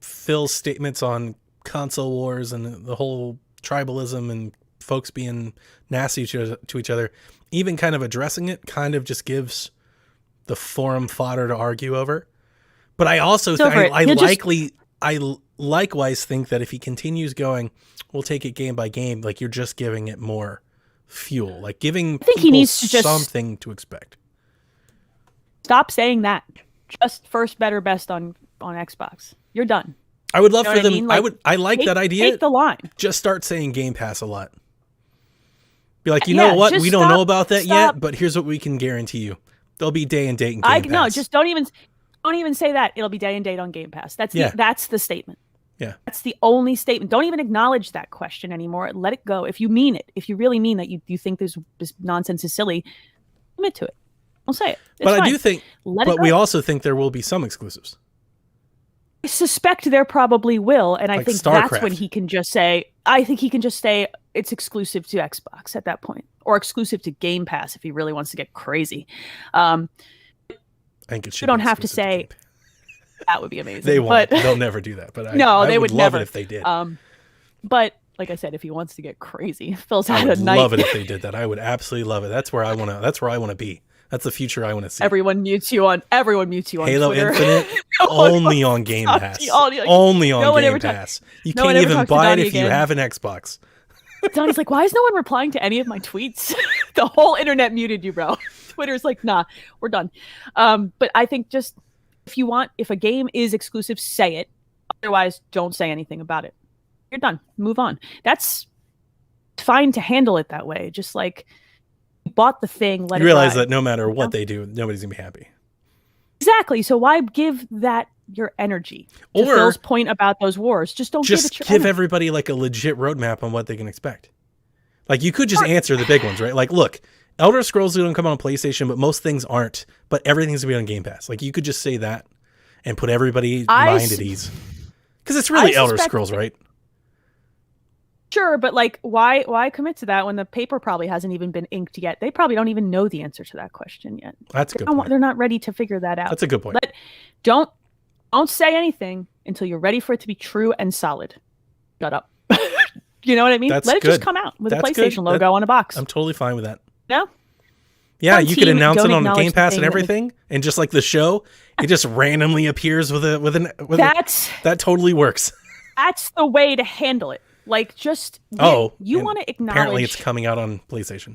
Phil's statements on console wars and the whole tribalism and folks being nasty to each other, even kind of addressing it kind of just gives the forum fodder to argue over. But I also I likewise think that if he continues going, we'll take it game by game, like you're just giving it more fuel, like giving people he needs to just something to expect. Stop saying that. Just first, better, best on Xbox. You're done. I would love for them. I mean? Like, I like that idea. Take the line. Just start saying Game Pass a lot. Be like, you know what? We don't know about that yet, but here's what we can guarantee you. There'll be day and date in Game Pass. No, just don't even say that. It'll be day and date on Game Pass. That's the statement. Yeah. That's the only statement. Don't even acknowledge that question anymore. Let it go. If you mean it, if you really mean that you think this nonsense is silly, commit to it. Don't say it. It's but fine. I do think, but we also think there will be some exclusives. I suspect there probably will, and I Like think StarCraft. that's when he can just say, I think he can just say it's exclusive to Xbox at that point, or exclusive to Game Pass if he really wants to get crazy. I think it should. You don't have to say. That would be amazing. They won't. But, They'll never do that. But they would love never. it if they did. But like I said, if he wants to get crazy, Phil's I had would a night. love it if they did that. I would absolutely love it. That's where I want to. That's where I want to be. That's the future I want to see. Everyone mutes you on Halo Twitter. Infinite only on Game Pass. Only on Game Pass. You can't even buy it if you have an Xbox. Donnie's like, why is no one replying to any of my tweets? The whole internet muted you, bro. Twitter's like, nah, we're done. But I think just if a game is exclusive, say it. Otherwise, don't say anything about it. You're done. Move on. That's fine to handle it that way. Just like you bought the thing, let it realize ride. that no matter what they do, nobody's gonna be happy. Exactly. So why give that your energy? To Or Phil's point about those wars, just don't give it your energy. everybody like a legit roadmap on what they can expect. Like you could just answer the big ones, right? Like, look, Elder Scrolls don't come on PlayStation, but most things aren't. But everything's gonna be on Game Pass. Like you could just say that and put everybody's mind at ease. Because it's really Elder Scrolls, right? Sure, but like, why commit to that when the paper probably hasn't even been inked yet? They probably don't even know the answer to that question yet. That's a good point. They're not ready to figure that out. That's a good point. Don't say anything until you're ready for it to be true and solid. Shut up. You know what I mean? Let it just come out with a PlayStation logo on a box. I'm totally fine with that. No? Yeah, you could announce it on the Game Pass and thing everything, and just like the show, it just randomly appears with that totally works. That's the way to handle it. Like, just you want to acknowledge. Apparently, it's coming out on PlayStation.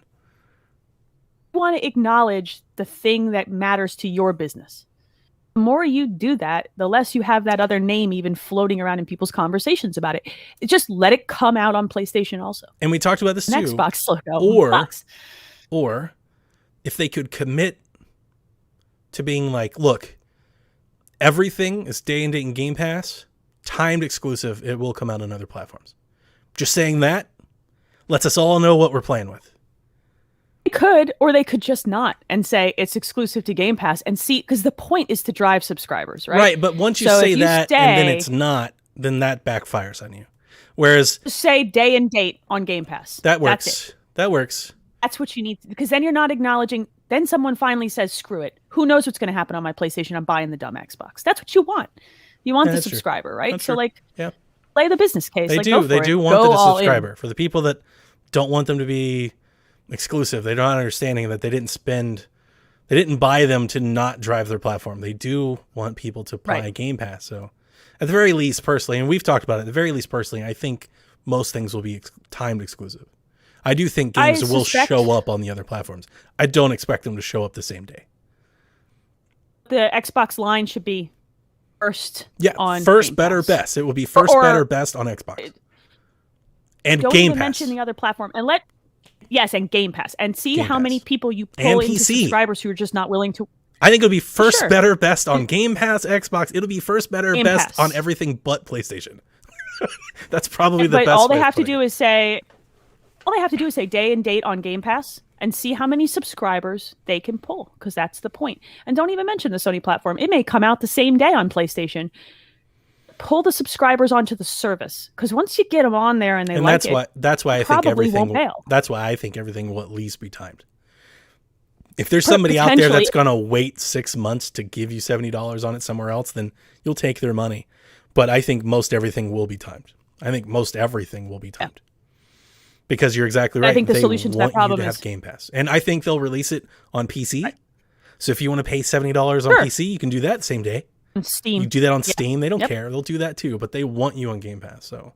You want to acknowledge the thing that matters to your business. The more you do that, the less you have that other name even floating around in people's conversations about it. Just let it come out on PlayStation also. And we talked about this too. Xbox logo. Or if they could commit to being like, look, everything is day and date in Game Pass, timed exclusive. It will come out on other platforms. Just saying that lets us all know what we're playing with. They could, or they could just not and say it's exclusive to Game Pass and see, because the point is to drive subscribers, right? Right, but once you say that and then it's not, then that backfires on you. Whereas say day and date on Game Pass. That works. That's it. That works. That's what you need, because then you're not acknowledging. Then someone finally says, screw it. Who knows what's going to happen on my PlayStation? I'm buying the dumb Xbox. That's what you want. You want the subscriber, right? That's so true. like, yeah. Play the business case. They like, do. They do want the subscriber. For the people that don't want them to be exclusive, they're not understanding that they didn't spend They didn't buy them to not drive their platform. They do want people to buy Right. Game Pass. So at the very least, personally, and we've talked about it, at the very least, personally, I think most things will be timed exclusive. I do think games will show up on the other platforms. I don't expect them to show up the same day. The Xbox line should be first. Yeah, on first, Game better, Pass. best. It will be first, better, best on Xbox. And Don't Game even Pass. mention the other platform and and Game Pass, and see Game how Pass. many people you And pull into PC. subscribers who are just not willing to. I think it'll be first, Sure. better, best on Game Pass, Xbox. It'll be first, better, Game best Pass. on everything but PlayStation. That's probably the But best. all they way of have to putting do it. is say, day and date on Game Pass, and see how many subscribers they can pull, because that's the point. And don't even mention the Sony platform. It may come out the same day on PlayStation. Pull the subscribers onto the service, because once you get them on there and they And like that's why I think probably everything. won't fail. That's why I think everything will at least be timed. If there's somebody out there Potentially. that's gonna wait 6 months to give you $70 on it somewhere else, then you'll take their money. But I think most everything will be timed. I think most everything will be timed. Because you're exactly right. I think the They solution to that want you problem to have is- Game Pass, and I think they'll release it on PC. So if you want to pay $70 on Sure. PC, you can do that same day. on Steam. You do that on Steam, they don't Yep. care. They'll do that too, but they want you on Game Pass. So,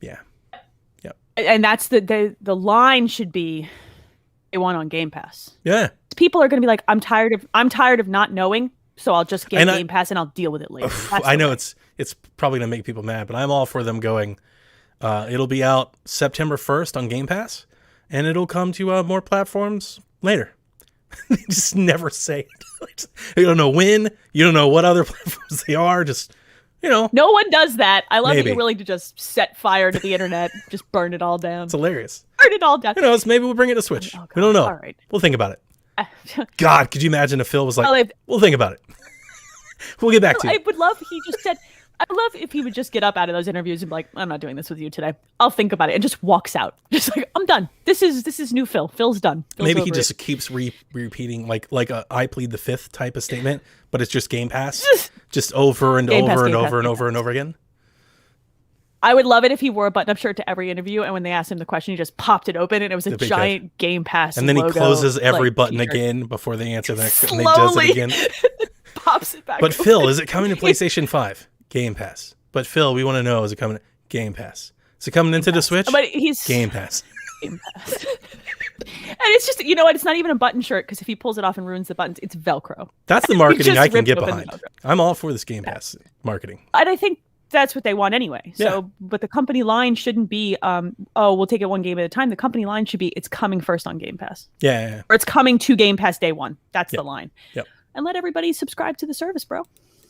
yeah. And that's the line should be they want on Game Pass. Yeah. People are going to be like, I'm tired of not knowing, so I'll just get And Game Pass and I'll deal with it later. That's I the know way. it's probably going to make people mad, but I'm all for them going, it'll be out September 1st on Game Pass, and it'll come to more platforms later. They just never say it. You don't know when. You don't know what other platforms they are. Just, No one does that. I love that Maybe. you're willing to just set fire to the internet, just burn it all down. it's hilarious. Burn it all down. Who knows? Maybe we'll bring it to Switch. Oh, We don't know. God. All right. We'll think about it. God, could you imagine if Phil was like, we'll think about it. We'll get back to I you. would love if he just said, I love if he would just get up out of those interviews and be like, I'm not doing this with you today. I'll think about it, and just walks out. Just like, I'm done. This is new Phil. Phil's done. Phil's Maybe he over just it. keeps repeating like a I plead the fifth type of statement, but it's just Game Pass, just over and Game over Pass, and Game over Pass, and Game over and over again. I would love it if he wore a button-up shirt to every interview, and when they asked him the question, he just popped it open, and it was a The big giant Game Pass And then he logo, closes every like, button t-shirt. again before they answer the next, and they does it Slowly. again. Pops it back. But open. Phil, is it coming to PlayStation 5? Game Pass. But Phil, we want to know, is it coming to Game Pass? Is it coming into the Switch? But he's Game Pass. Game Pass. And it's just, you know what? It's not even a button shirt, because if he pulls it off and ruins the buttons, it's Velcro. That's the marketing just I can ripped get open the behind. Velcro. I'm all for this Game Pass marketing. And I think that's what they want anyway. So, Yeah. but the company line shouldn't be, we'll take it one game at a time. The company line should be, it's coming first on Game Pass, Yeah. or it's coming to Game Pass day one. That's Yep. the line. Yep. And let everybody subscribe to the service, bro.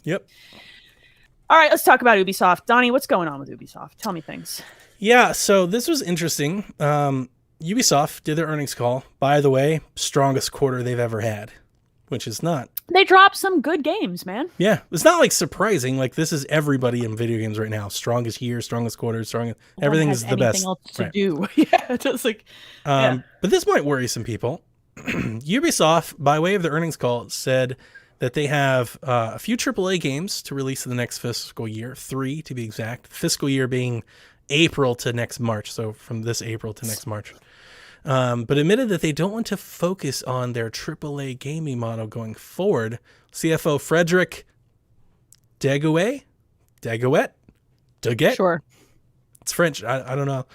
Yep. All right, let's talk about Ubisoft. Donnie, what's going on with Ubisoft? Tell me things. Yeah, so this was interesting. Ubisoft did their earnings call. By the way, strongest quarter they've ever had, which is not. They dropped some good games, man. Yeah, it's not like surprising. Like this is everybody in video games right now. Strongest year, strongest quarter, strongest. Everything is the best. Else to Right. do. Yeah, just like yeah. But this might worry some people. Ubisoft, by way of the earnings call, said that they have a few AAA games to release in the next fiscal year, 3 to be exact. Fiscal year being April to next March, so from this April to next March. But admitted that they don't want to focus on their AAA gaming model going forward. CFO Frederick Daguet? Sure. It's French. I don't know.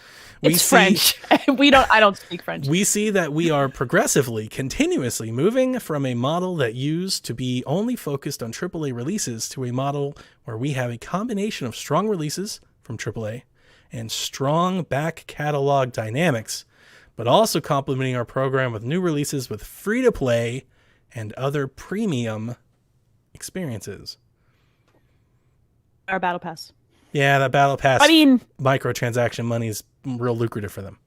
It's French. I don't speak French. We see that we are progressively, continuously moving from a model that used to be only focused on AAA releases to a model where we have a combination of strong releases from AAA and strong back catalog dynamics, but also complementing our program with new releases with free-to-play and other premium experiences. Our Battle Pass. Yeah, that Battle Pass I mean, microtransaction money is real lucrative for them.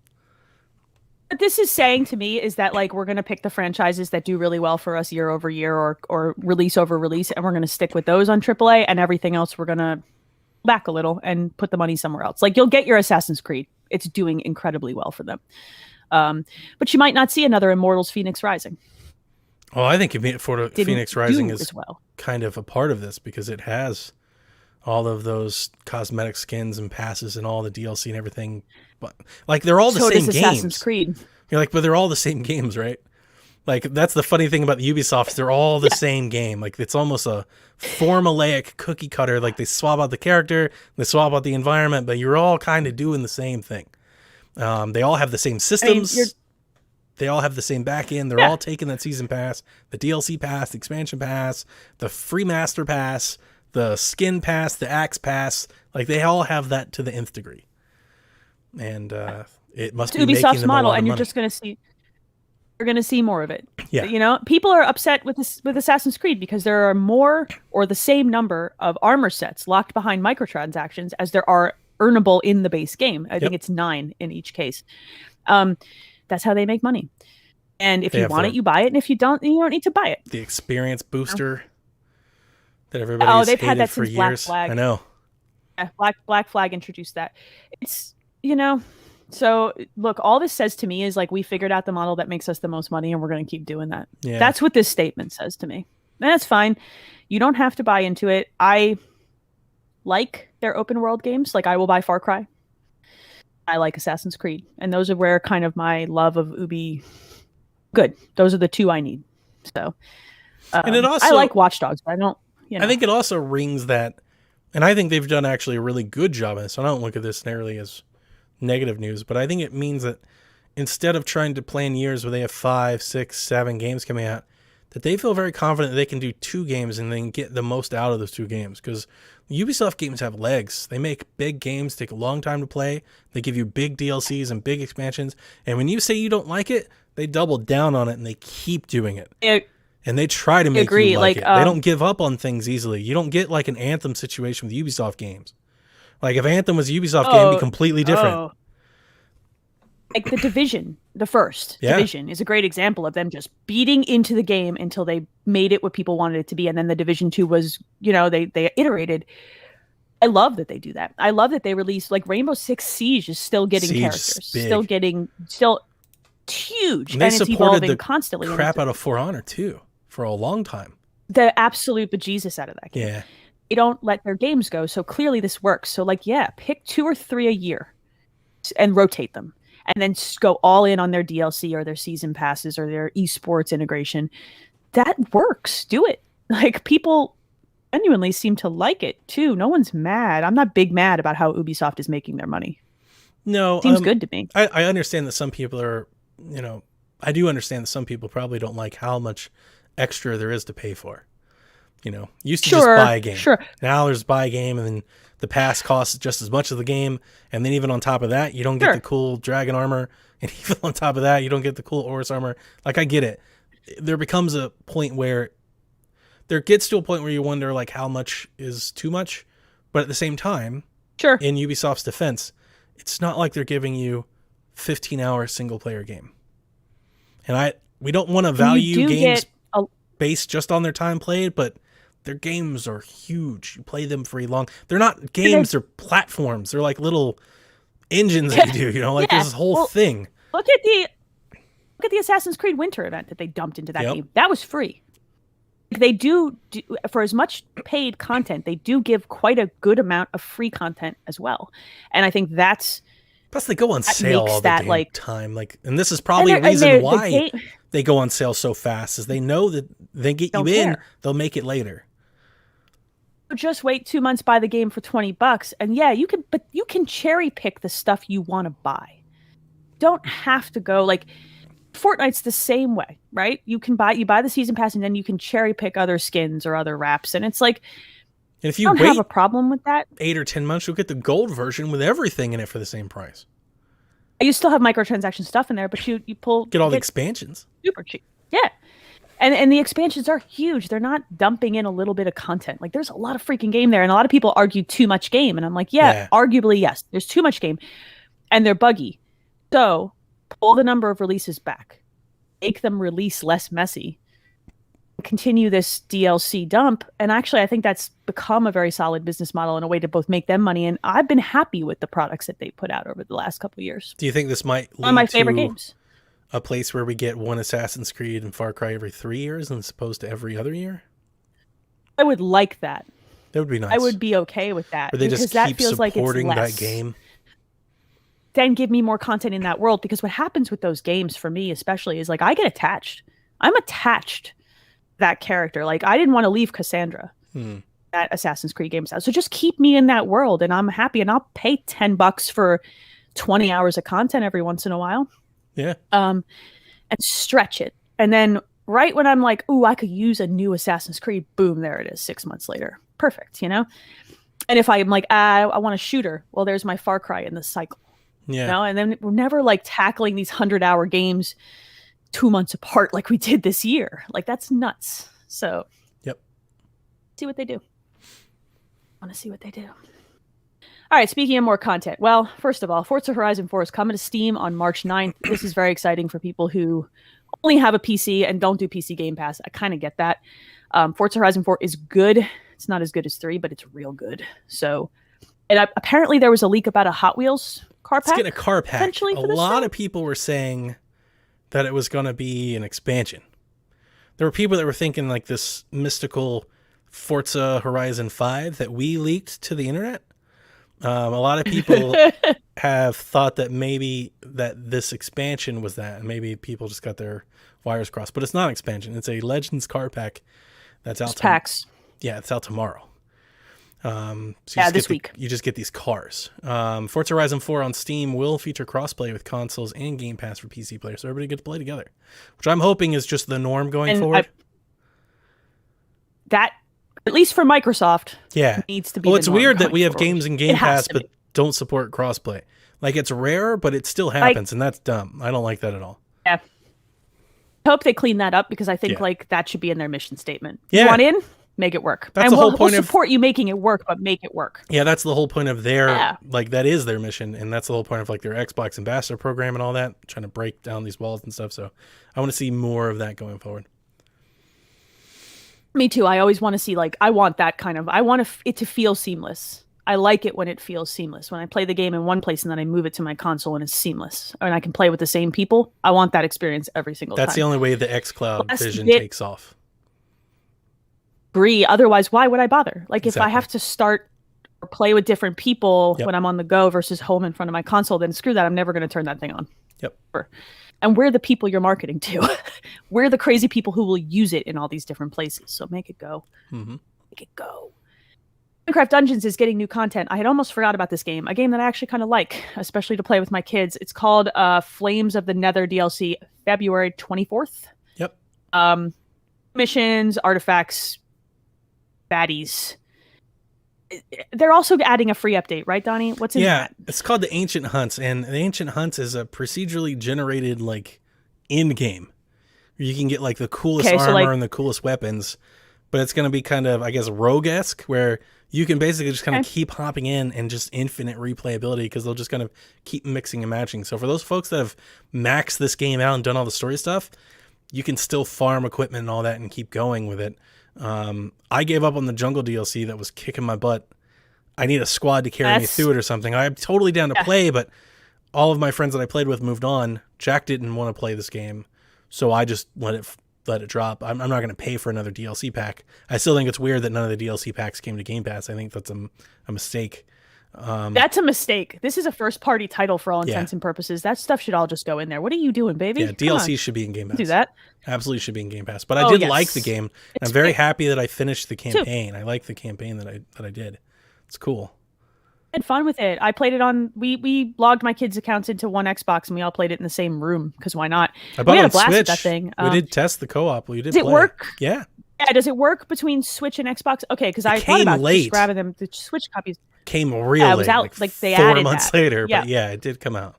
what this is saying to me is that like we're going to pick the franchises that do really well for us year over year or release over release, and we're going to stick with those on AAA, and everything else we're going to back a little and put the money somewhere else. Like you'll get your Assassin's Creed. It's doing incredibly well for them. But you might not see another Immortals Phoenix Rising. Oh, I think Phoenix Rising do is as well. kind of a part of this because it has all of those cosmetic skins and passes and all the DLC and everything. But like they're all the So same does games. Assassin's Creed. You're like, but they're all the same games, right? Like, that's the funny thing about the Ubisoft. They're all the same game. Like, it's almost a formulaic cookie cutter. Like, they swap out the character, they swap out the environment, but you're all kind of doing the same thing. They all have the same systems. They all have the same back end. They're all taking that season pass, the DLC pass, the expansion pass, the free master pass, the skin pass, the axe pass. Like, they all have that to the nth degree. And it must be making Ubisoft's them model, a lot and of you're money. just going to see. You're going to see more of it. Yeah. You know, people are upset with Assassin's Creed because there are more or the same number of armor sets locked behind microtransactions as there are earnable in the base game. I think it's 9 in each case. That's how they make money. And if you want it, you buy it. And if you don't need to buy it. The experience booster that everybody's they've hated had that for since Black years. Flag. I know. Yeah, Black Flag introduced that. It's, so look, all this says to me is like, we figured out the model that makes us the most money and we're going to keep doing that. Yeah. That's what this statement says to me. And that's fine. You don't have to buy into it. I like their open world games. Like, I will buy Far Cry. I like Assassin's Creed. And those are where kind of my love of Ubi. Good. Those are the 2 I need. So, and it also, I like Watch Dogs, but I don't, I think it also rings that, and I think they've done actually a really good job in this. So I don't look at this nearly as negative news, but I think it means that instead of trying to plan years where they have 5, 6, 7 games coming out, that they feel very confident that they can do 2 games and then get the most out of those 2 games. Because Ubisoft games have legs. They make big games, take a long time to play. They give you big DLCs and big expansions. And when you say you don't like it, they double down on it and they keep doing it. And they try to make you like it. They don't give up on things easily. You don't get like an Anthem situation with Ubisoft games. Like, if Anthem was a Ubisoft game, it'd be completely different. Like the Division, the first Division is a great example of them just beating into the game until they made it what people wanted it to be. And then the Division 2 was, they iterated. I love that they do that. I love that they release, like, Rainbow Six Siege is still getting characters, still huge. And it's evolving constantly. Crap out of For Honor too for a long time. The absolute bejesus out of that game. Yeah. They don't let their games go. So clearly this works. So, like, pick 2 or 3 a year and rotate them. And then go all in on their DLC or their season passes or their esports integration. That works. Do it. Like, people genuinely seem to like it too. No one's mad. I'm not big mad about how Ubisoft is making their money. No. Seems good to me. I understand that some people are, I do understand that some people probably don't like how much extra there is to pay for. Used to just buy a game. Sure. Now there's buy a game, and then the pass costs just as much as the game. And then even on top of that, you don't get the cool dragon armor. And even on top of that, you don't get the cool Horus armor. Like, I get it. There becomes a point where there gets to a point where you wonder, like, how much is too much. But at the same time, in Ubisoft's defense, it's not like they're giving you 15-hour single-player game. And we don't want to value games based just on their time played, but their games are huge. You play them for a long. They're not games; they're platforms. They're like little engines that you do. Like, there's this whole thing. Look at the Assassin's Creed Winter event that they dumped into that game. That was free. They do for as much paid content, they do give quite a good amount of free content as well. And I think that's plus they go on sale all the damn time. Like, and this is probably a reason why they go on sale so fast, is they know that they get you in, they'll make it later. Just wait 2 months, buy the game for $20, and you can cherry pick the stuff you want to buy. Don't have to go like Fortnite's the same way, right? You buy the season pass, and then you can cherry pick other skins or other wraps, and it's like, and if you don't have a problem with that. 8 or 10 months, you'll get the gold version with everything in it for the same price. You still have microtransaction stuff in there, but you get all the expansions super cheap. Yeah. And the expansions are huge. They're not dumping in a little bit of content. Like, there's a lot of freaking game there. And a lot of people argue too much game. And I'm like, arguably, yes, there's too much game. And they're buggy. So pull the number of releases back. Make them release less messy. Continue this DLC dump. And actually, I think that's become a very solid business model and a way to both make them money. And I've been happy with the products that they put out over the last couple of years. Do you think this might lead one of my favorite games? A place where we get one Assassin's Creed and Far Cry every 3 years as opposed to every other year? I would like that. That would be nice. I would be okay with that. Or they just keep supporting that game. Then give me more content in that world, because what happens with those games for me especially is, like, I get attached. I'm attached to that character. Like, I didn't want to leave Cassandra at Assassin's Creed games. So just keep me in that world and I'm happy, and I'll pay $10 for 20 hours of content every once in a while. Yeah. And stretch it. And then right when I'm like, ooh, I could use a new Assassin's Creed, boom, there it is 6 months later. Perfect, you know? And if I'm like, I want a shooter, well, there's my Far Cry in this cycle. Yeah. You know? And then we're never like tackling these 100-hour games 2 months apart like we did this year. Like, that's nuts. So yep. See what they do. I want to see what they do. All right, speaking of more content. Well, first of all, Forza Horizon 4 is coming to Steam on March 9th. This is very exciting for people who only have a PC and don't do PC Game Pass. I kind of get that. Forza Horizon 4 is good. It's not as good as 3, but it's real good. So, and apparently there was a leak about a Hot Wheels car pack. Let's get a car pack. Essentially, a lot of people were saying that it was going to be an expansion. There were people that were thinking like this mystical Forza Horizon 5 that we leaked to the internet. A lot of people have thought that maybe that this expansion was that, and maybe people just got their wires crossed. But it's not an expansion. It's a Legends car pack that's out. Packs. Yeah, it's out tomorrow. So this week. You just get these cars. Forza Horizon 4 on Steam will feature crossplay with consoles and Game Pass for PC players, so everybody gets to play together, which I'm hoping is just the norm going forward. That, at least for Microsoft, needs to be. Well, it's weird that we have forward. games in Game Pass but don't support crossplay. Like, it's rare, but it still happens, and that's dumb. I don't like that at all. Yeah. I hope they clean that up, because I think like that should be in their mission statement. Yeah. You want in? Make it work. That's the whole point we'll support you making it work, but make it work. Yeah, that's the whole point of their, like, that is their mission, and that's the whole point of, like, their Xbox Ambassador program and all that, trying to break down these walls and stuff, so I want to see more of that going forward. Me too. I always want to see, like, I want that kind of, I want it to feel seamless. I like it when it feels seamless. When I play the game in one place and then I move it to my console and it's seamless, and I can play with the same people, I want that experience every single time. That's the only way the xCloud vision takes off. Agree. Otherwise, why would I bother? Like, if I have to start or play with different people when I'm on the go versus home in front of my console, then screw that. I'm never going to turn that thing on. Yep. And we're the people you're marketing to. We're the crazy people who will use it in all these different places. So make it go. Mm-hmm. Make it go. Minecraft Dungeons is getting new content. I had almost forgot about this game. A game that I actually kind of like, especially to play with my kids. It's called Flames of the Nether DLC, February 24th. Yep. Missions, artifacts, baddies. They're also adding a free update, right, Donnie? What's in that? It's called the Ancient Hunts, and the Ancient Hunts is a procedurally generated, like, end game. You can get, like, the coolest armor and the coolest weapons, but it's going to be kind of, I guess, rogue-esque, where you can basically just kind of keep hopping in and just infinite replayability, because they'll just kind of keep mixing and matching. So for those folks that have maxed this game out and done all the story stuff, you can still farm equipment and all that and keep going with it. I gave up on the Jungle DLC that was kicking my butt. I need a squad to carry me through it or something. I'm totally down to play, but all of my friends that I played with moved on. Jack didn't want to play this game, so I just let it drop. I'm not going to pay for another DLC pack. I still think it's weird that none of the DLC packs came to Game Pass. I think that's a mistake. That's a mistake. This is a first-party title for all intents and purposes. That stuff should all just go in there. What are you doing, baby? Yeah, DLC should be in Game Pass. Do that. Absolutely should be in Game Pass. But I did like the game. I'm very happy that I finished the campaign. I like the campaign that I did. It's cool. I had fun with it. I played it on. We logged my kids' accounts into one Xbox and we all played it in the same room, because why not? I bought we had on a blast Switch. with that thing. We did test the co-op. We did. Does it work? Yeah. Yeah. Does it work between Switch and Xbox? Okay, because I thought about just grabbing them. The Switch copies came real late. It was out like they 4 added months that. later. But yeah, it did come out.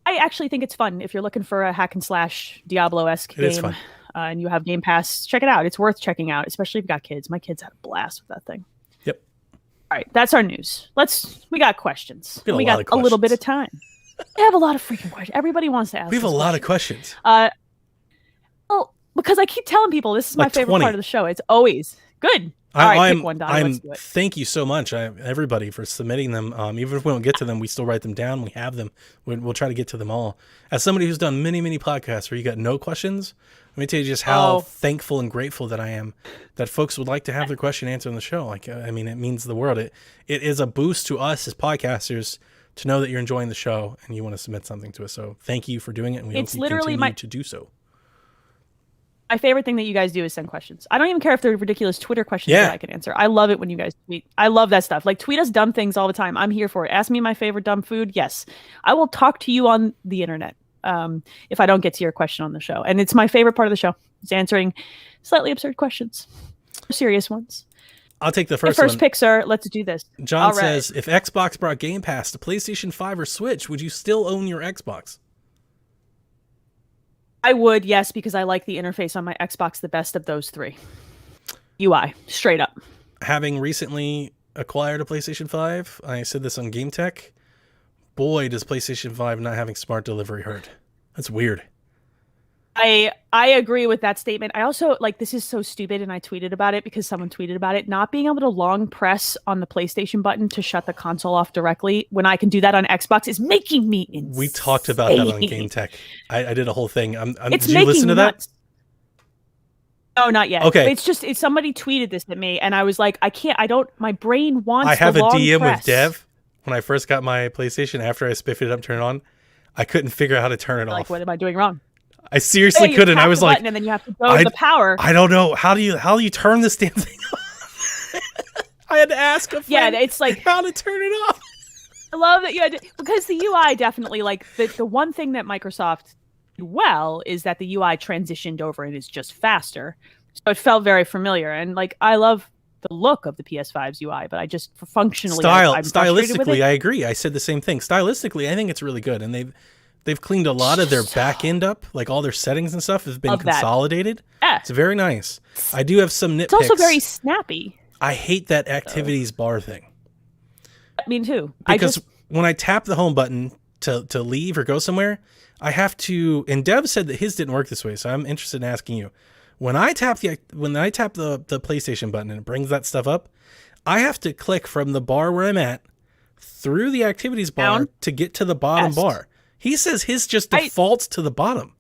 I actually think it's fun if you're looking for a hack and slash Diablo-esque game. It is fun. And you have Game Pass. Check it out. It's worth checking out, especially if you've got kids. My kids had a blast with that thing. Yep. All right, that's our news. We got questions. We got a little bit of time. We have a lot of freaking questions. Everybody wants to ask. We have a lot of questions. Well, because I keep telling people this is my favorite part of the show. It's always good. All right, pick one, Donnie. Let's do it. Thank you so much, everybody, for submitting them. Even if we don't get to them, we still write them down. We have them. We'll try to get to them all. As somebody who's done many, many podcasts where you got no questions, let me tell you just how thankful and grateful that I am that folks would like to have their question answered on the show. Like, I mean, it means the world. It is a boost to us as podcasters to know that you're enjoying the show and you want to submit something to us. So thank you for doing it, and we hope you continue to do so. My favorite thing that you guys do is send questions. I don't even care if they're ridiculous Twitter questions that I can answer. I love it when you guys tweet. I love that stuff. Like, tweet us dumb things all the time. I'm here for it. Ask me my favorite dumb food. Yes. I will talk to you on the internet if I don't get to your question on the show. And it's my favorite part of the show. It's answering slightly absurd questions. Serious ones. I'll take the first one. Pick, sir. Let's do this. John says, if Xbox brought Game Pass to PlayStation 5 or Switch, would you still own your Xbox? I would, yes, because I like the interface on my Xbox the best of those three. UI, straight up. Having recently acquired a PlayStation 5, I said this on Game Tech, boy, does PlayStation 5 not having smart delivery hurt. That's weird. I agree with that statement. I also, like, this is so stupid, and I tweeted about it because someone tweeted about it. Not being able to long press on the PlayStation button to shut the console off directly when I can do that on Xbox is making me insane. We talked about that on Game Tech. I did a whole thing. It's did you listen to nuts. that? No, not yet. Okay. It's somebody tweeted this at me, and I was like, my brain wants I have the a long DM press. with Dev when I first got my PlayStation. After I spiffed it up, turned it on, I couldn't figure out how to turn it off. Like, what am I doing wrong? I seriously couldn't. I was like, and then you have to go to the power. I don't know. How do you turn this damn thing off? I had to ask a friend it's like how to turn it off. I love that you had to, because the UI definitely, like, the one thing that Microsoft did well is that the UI transitioned over and is just faster. So it felt very familiar. And, like, I love the look of the PS5's UI, but I just functionally I'm stylistically, I agree. I said the same thing. Stylistically, I think it's really good, and they've cleaned a lot of their back end up. Like, all their settings and stuff has been consolidated. Yeah. It's very nice. I do have some nitpicks. It's also very snappy. I hate that activities bar thing. Me too. Because when I tap the home button to leave or go somewhere, I have to, and Dev said that his didn't work this way, so I'm interested in asking you. When I tap the PlayStation button and it brings that stuff up, I have to click from the bar where I'm at through the activities bar to get to the bottom bar. He says his just defaults to the bottom.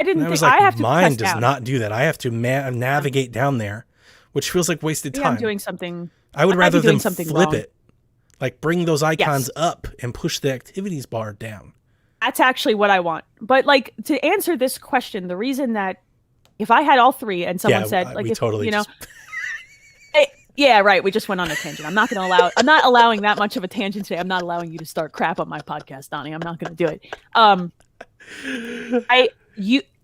I didn't think I have to mine does not do that. I have to navigate down there, which feels like wasted time. I'm doing something. I would rather them flip wrong. it. Like, bring those icons up and push the activities bar down. That's actually what I want. But, like, to answer this question, the reason that if I had all three and someone said, like, yeah, right. We just went on a tangent. I'm not allowing that much of a tangent today. I'm not allowing you to start crap on my podcast, Donnie. I'm not going to do it.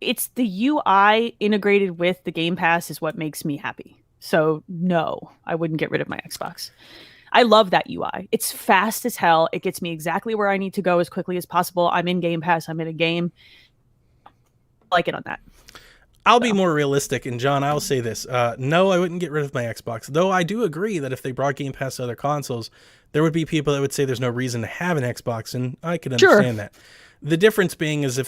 It's the UI integrated with the Game Pass is what makes me happy. So no, I wouldn't get rid of my Xbox. I love that UI. It's fast as hell. It gets me exactly where I need to go as quickly as possible. I'm in Game Pass. I'm in a game. I like it on that. I'll be more realistic, and John, I'll say this. No, I wouldn't get rid of my Xbox, though I do agree that if they brought Game Pass to other consoles, there would be people that would say there's no reason to have an Xbox, and I could understand that. The difference being is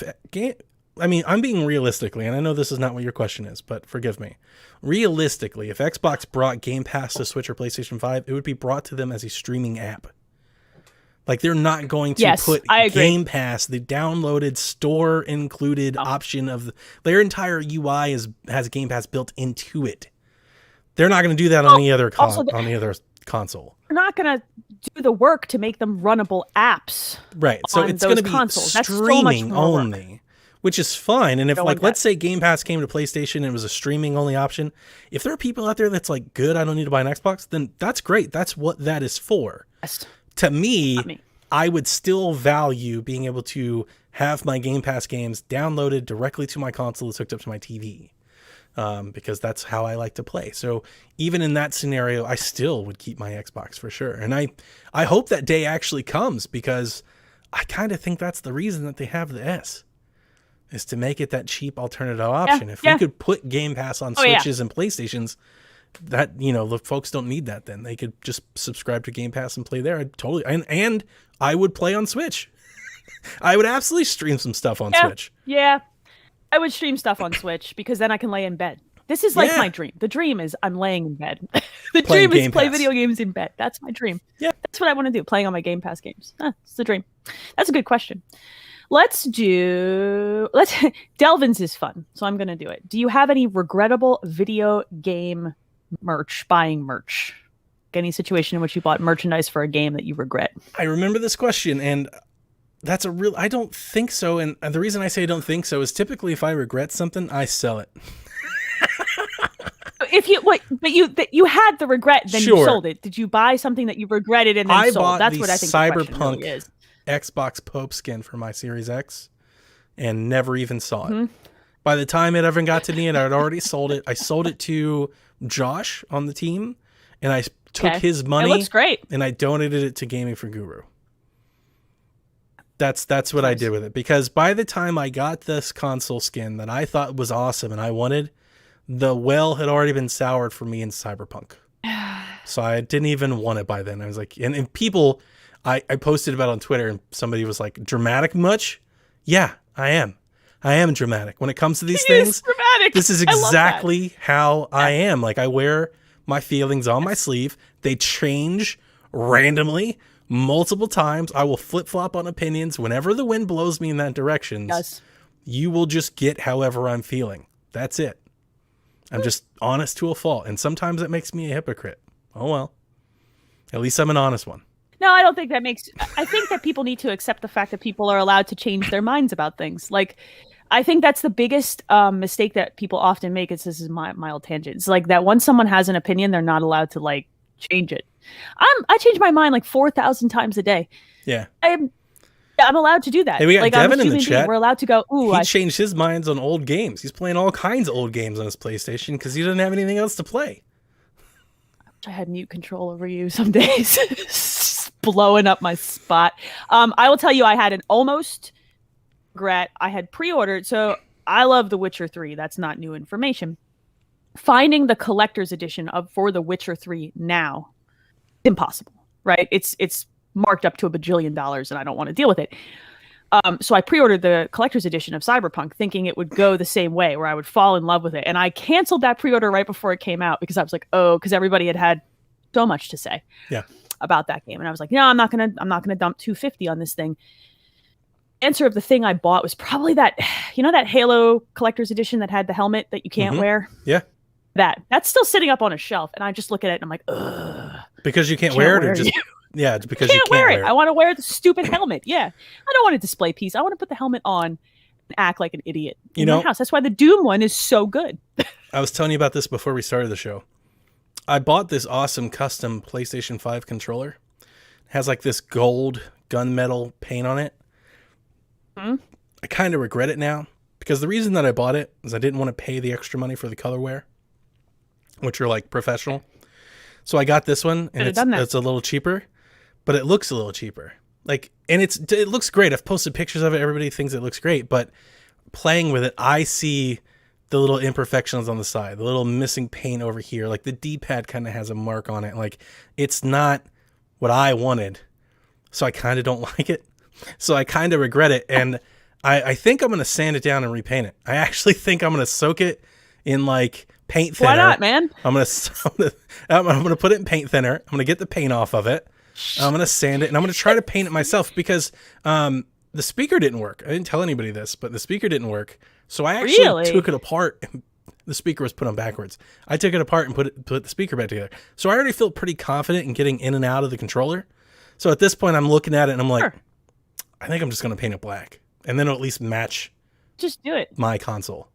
I'm being realistically, and I know this is not what your question is, but forgive me. Realistically, if Xbox brought Game Pass to Switch or PlayStation 5, it would be brought to them as a streaming app. Like, they're not going to put Game Pass, the downloaded store included option of their entire UI has Game Pass built into it. They're not going to do that on any other console. They're not going to do the work to make them runnable apps. Right. So it's going to be consoles. streaming only, which is fine. And if let's say Game Pass came to PlayStation and it was a streaming only option, if there are people out there that's like, good, I don't need to buy an Xbox, then that's great. That's what that is for. Yes. To me, I would still value being able to have my Game Pass games downloaded directly to my console that's hooked up to my TV, because that's how I like to play. So even in that scenario, I still would keep my Xbox for sure. And I hope that day actually comes, because I kind of think that's the reason that they have the S, is to make it that cheap alternative option. If we could put Game Pass on Switches and PlayStations, that, the folks don't need that. Then they could just subscribe to Game Pass and play there. And I would play on Switch. I would absolutely stream some stuff on Switch. Yeah, I would stream stuff on Switch, because then I can lay in bed. This is like my dream. The dream is I'm laying in bed. The dream is play video games in bed. That's my dream. Yeah, that's what I want to do. Playing on my Game Pass games. It's the dream. That's a good question. Delvin's is fun, so I'm going to do it. Do you have any regrettable video game buying merch? any situation in which you bought merchandise for a game that you regret. I remember this question, and that's a real. I don't think so, and the reason I say I don't think so is typically if I regret something, I sell it. If you but you had the regret, then Sure. you sold it. Did you buy something that you regretted and then I sold? bought That's the what I think the question Cyberpunk really is. Xbox Pope skin for my Series X, and never even saw it. By the time it ever got to me, and I'd already sold it. I sold it to Josh on the team, and I took Okay. his money. It looks great. And I donated it to Gaming for Guru. That's what I did with it, because by the time I got this console skin that I thought was awesome and I wanted, the well had already been soured for me in Cyberpunk. So I didn't even want it by then. I was like, and people, I posted about it on Twitter, and somebody was like, dramatic much? Yeah, I am. I am dramatic. When it comes to these It is things, dramatic. this is I love that. exactly how I am. Like, I wear my feelings on my sleeve. They change randomly multiple times. I will flip-flop on opinions whenever the wind blows me in that direction. Yes. You will just get however I'm feeling. That's it. I'm just honest to a fault. And sometimes it makes me a hypocrite. Oh, well. At least I'm an honest one. No, I don't think that makes. I think that people need to accept the fact that people are allowed to change their minds about things. Like, I think that's the biggest mistake that people often make. This is my mild tangent. It's like that once someone has an opinion, they're not allowed to like change it. I change my mind like 4,000 times a day. Yeah. I'm allowed to do that. Hey, we got like, Devin I'm a in the human being. chat. We're allowed to go. Ooh, He changed his minds on old games. He's playing all kinds of old games on his PlayStation because he doesn't have anything else to play. I had mute control over you some days. Blowing up my spot. I will tell you, I had an almost regret. I had pre-ordered, so I love The Witcher 3. That's not new information. Finding the collector's edition for The Witcher 3 now, impossible, right? It's marked up to $1 bajillion, and I don't want to deal with it. So I pre-ordered the collector's edition of Cyberpunk, thinking it would go the same way, where I would fall in love with it. And I canceled that pre-order right before it came out because I was like, oh, because everybody had so much to say about that game, and I was like, no, I'm not gonna dump $250 on this thing. Answer of the thing I bought was probably that, that Halo collector's edition that had the helmet that you can't wear. Yeah. That's still sitting up on a shelf, and I just look at it and I'm like, ugh. Because you can't wear it, or just yeah, it's because you can't wear it. I want to wear the stupid helmet. Yeah, I don't want a display piece. I want to put the helmet on and act like an idiot in my house. That's why the Doom one is so good. I was telling you about this before we started the show. I bought this awesome custom PlayStation 5 controller. It has like this gold gunmetal paint on it. I kind of regret it now, because the reason that I bought it is I didn't want to pay the extra money for the colorware, which are like professional. So I got this one, and it's a little cheaper, but it looks a little cheaper. Like, and it looks great. I've posted pictures of it. Everybody thinks it looks great, but playing with it, I see the little imperfections on the side, the little missing paint over here. Like, the D-pad kind of has a mark on it. Like, it's not what I wanted. So I kind of don't like it. So I kind of regret it. And I think I'm going to sand it down and repaint it. I actually think I'm going to soak it in like paint thinner. Why not, man? I'm going to put it in paint thinner. I'm going to get the paint off of it. I'm going to sand it, and I'm going to try to paint it myself, because the speaker didn't work. I didn't tell anybody this, but the speaker didn't work. So I actually took it apart. The speaker was put on backwards. I took it apart and put the speaker back together. So I already feel pretty confident in getting in and out of the controller. So at this point, I'm looking at it and I'm like, I think I'm just going to paint it black, and then it'll at least match. Just do it. My console.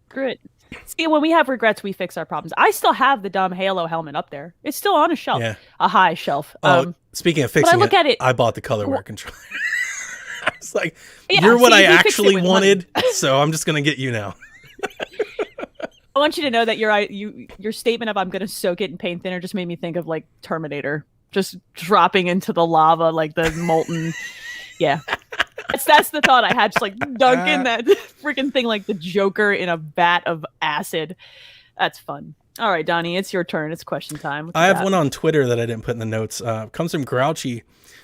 Screw it. See, when we have regrets, we fix our problems. I still have the dumb Halo helmet up there. It's still on a shelf, a high shelf. Speaking of fixing I bought the colorware controller. I was like, you're what I actually wanted, so I'm just going to get you now. I want you to know that your statement of I'm going to soak it in paint thinner just made me think of like Terminator, just dropping into the lava, like the molten. Yeah. That's the thought I had, just like dunking that freaking thing like the Joker in a vat of acid. That's fun. All right, Donnie, it's your turn. It's question time. I have one on Twitter that I didn't put in the notes. Comes from Grouchy.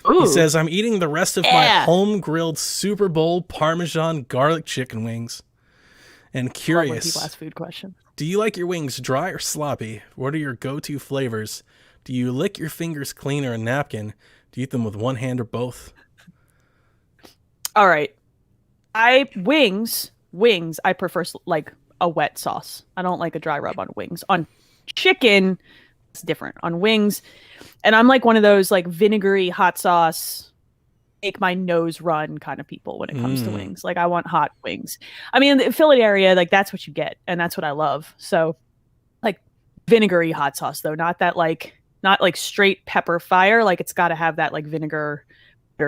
Ooh. He says, I'm eating the rest of my home-grilled Super Bowl Parmesan garlic chicken wings. And curious, people ask food questions. Do you like your wings dry or sloppy? What are your go-to flavors? Do you lick your fingers clean or a napkin? Do you eat them with one hand or both? All right. Wings, I prefer like a wet sauce. I don't like a dry rub on wings. On chicken, It's different on wings. And I'm like one of those like vinegary hot sauce, make my nose run kind of people when it comes to wings. Like I want hot wings. I mean, the Philly area, like that's what you get. And that's what I love. So like vinegary hot sauce though, not like straight pepper fire. Like it's got to have that like vinegar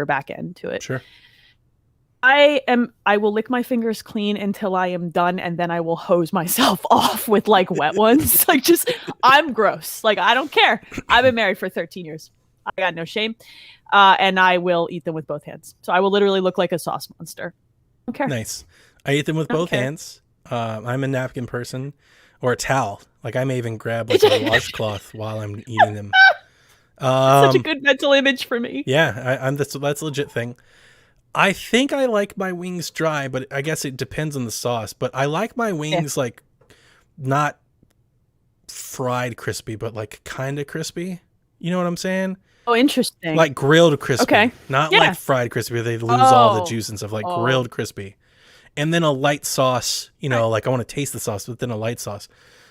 back end to it. Sure. I will lick my fingers clean until I am done, and then I will hose myself off with like wet ones. Like I'm gross. Like I don't care. I've been married for 13 years. I got no shame. And I will eat them with both hands. So I will literally look like a sauce monster. I don't care. Nice. I eat them with both hands. I'm a napkin person or a towel. Like I may even grab like a washcloth while I'm eating them. Such a good mental image for me. Yeah, I'm that's a legit thing. I think I like my wings dry, but I guess it depends on the sauce. But I like my wings like not fried crispy, but like kind of crispy. You know what I'm saying? Oh, interesting. Like grilled crispy. Okay. Not like fried crispy where they lose all the juice and stuff. Like grilled crispy. And then a light sauce, you know, like I want to taste the sauce, but then a light sauce.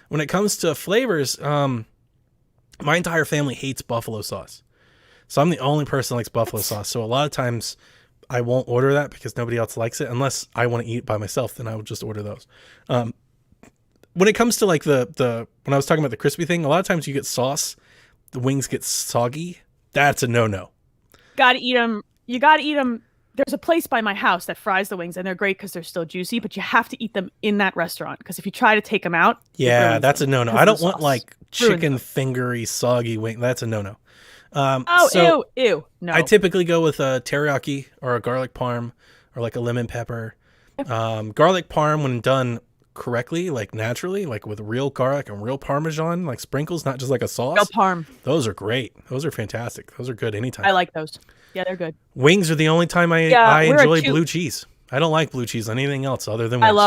When it comes to flavors, my entire family hates buffalo sauce. So I'm the only person that likes buffalo sauce. So a lot of times I won't order that because nobody else likes it unless I want to eat it by myself. Then I would just order those. When it comes to like the when I was talking about the crispy thing, a lot of times you get sauce, the wings get soggy. That's a no-no. Gotta eat them. You gotta eat them. There's a place by my house that fries the wings, and they're great because they're still juicy. But you have to eat them in that restaurant because if you try to take them out, that's a no-no. I don't want like chicken fingery soggy wing. That's a no-no. Ew. No. I typically go with a teriyaki or a garlic parm or like a lemon pepper. Garlic parm, when done correctly, like naturally, like with real garlic and real Parmesan, like sprinkles, not just like a sauce. Real parm. Those are great. Those are fantastic. Those are good anytime. I like those. Yeah, they're good. Wings are the only time I enjoy blue cheese. I don't like blue cheese on anything else other than wings.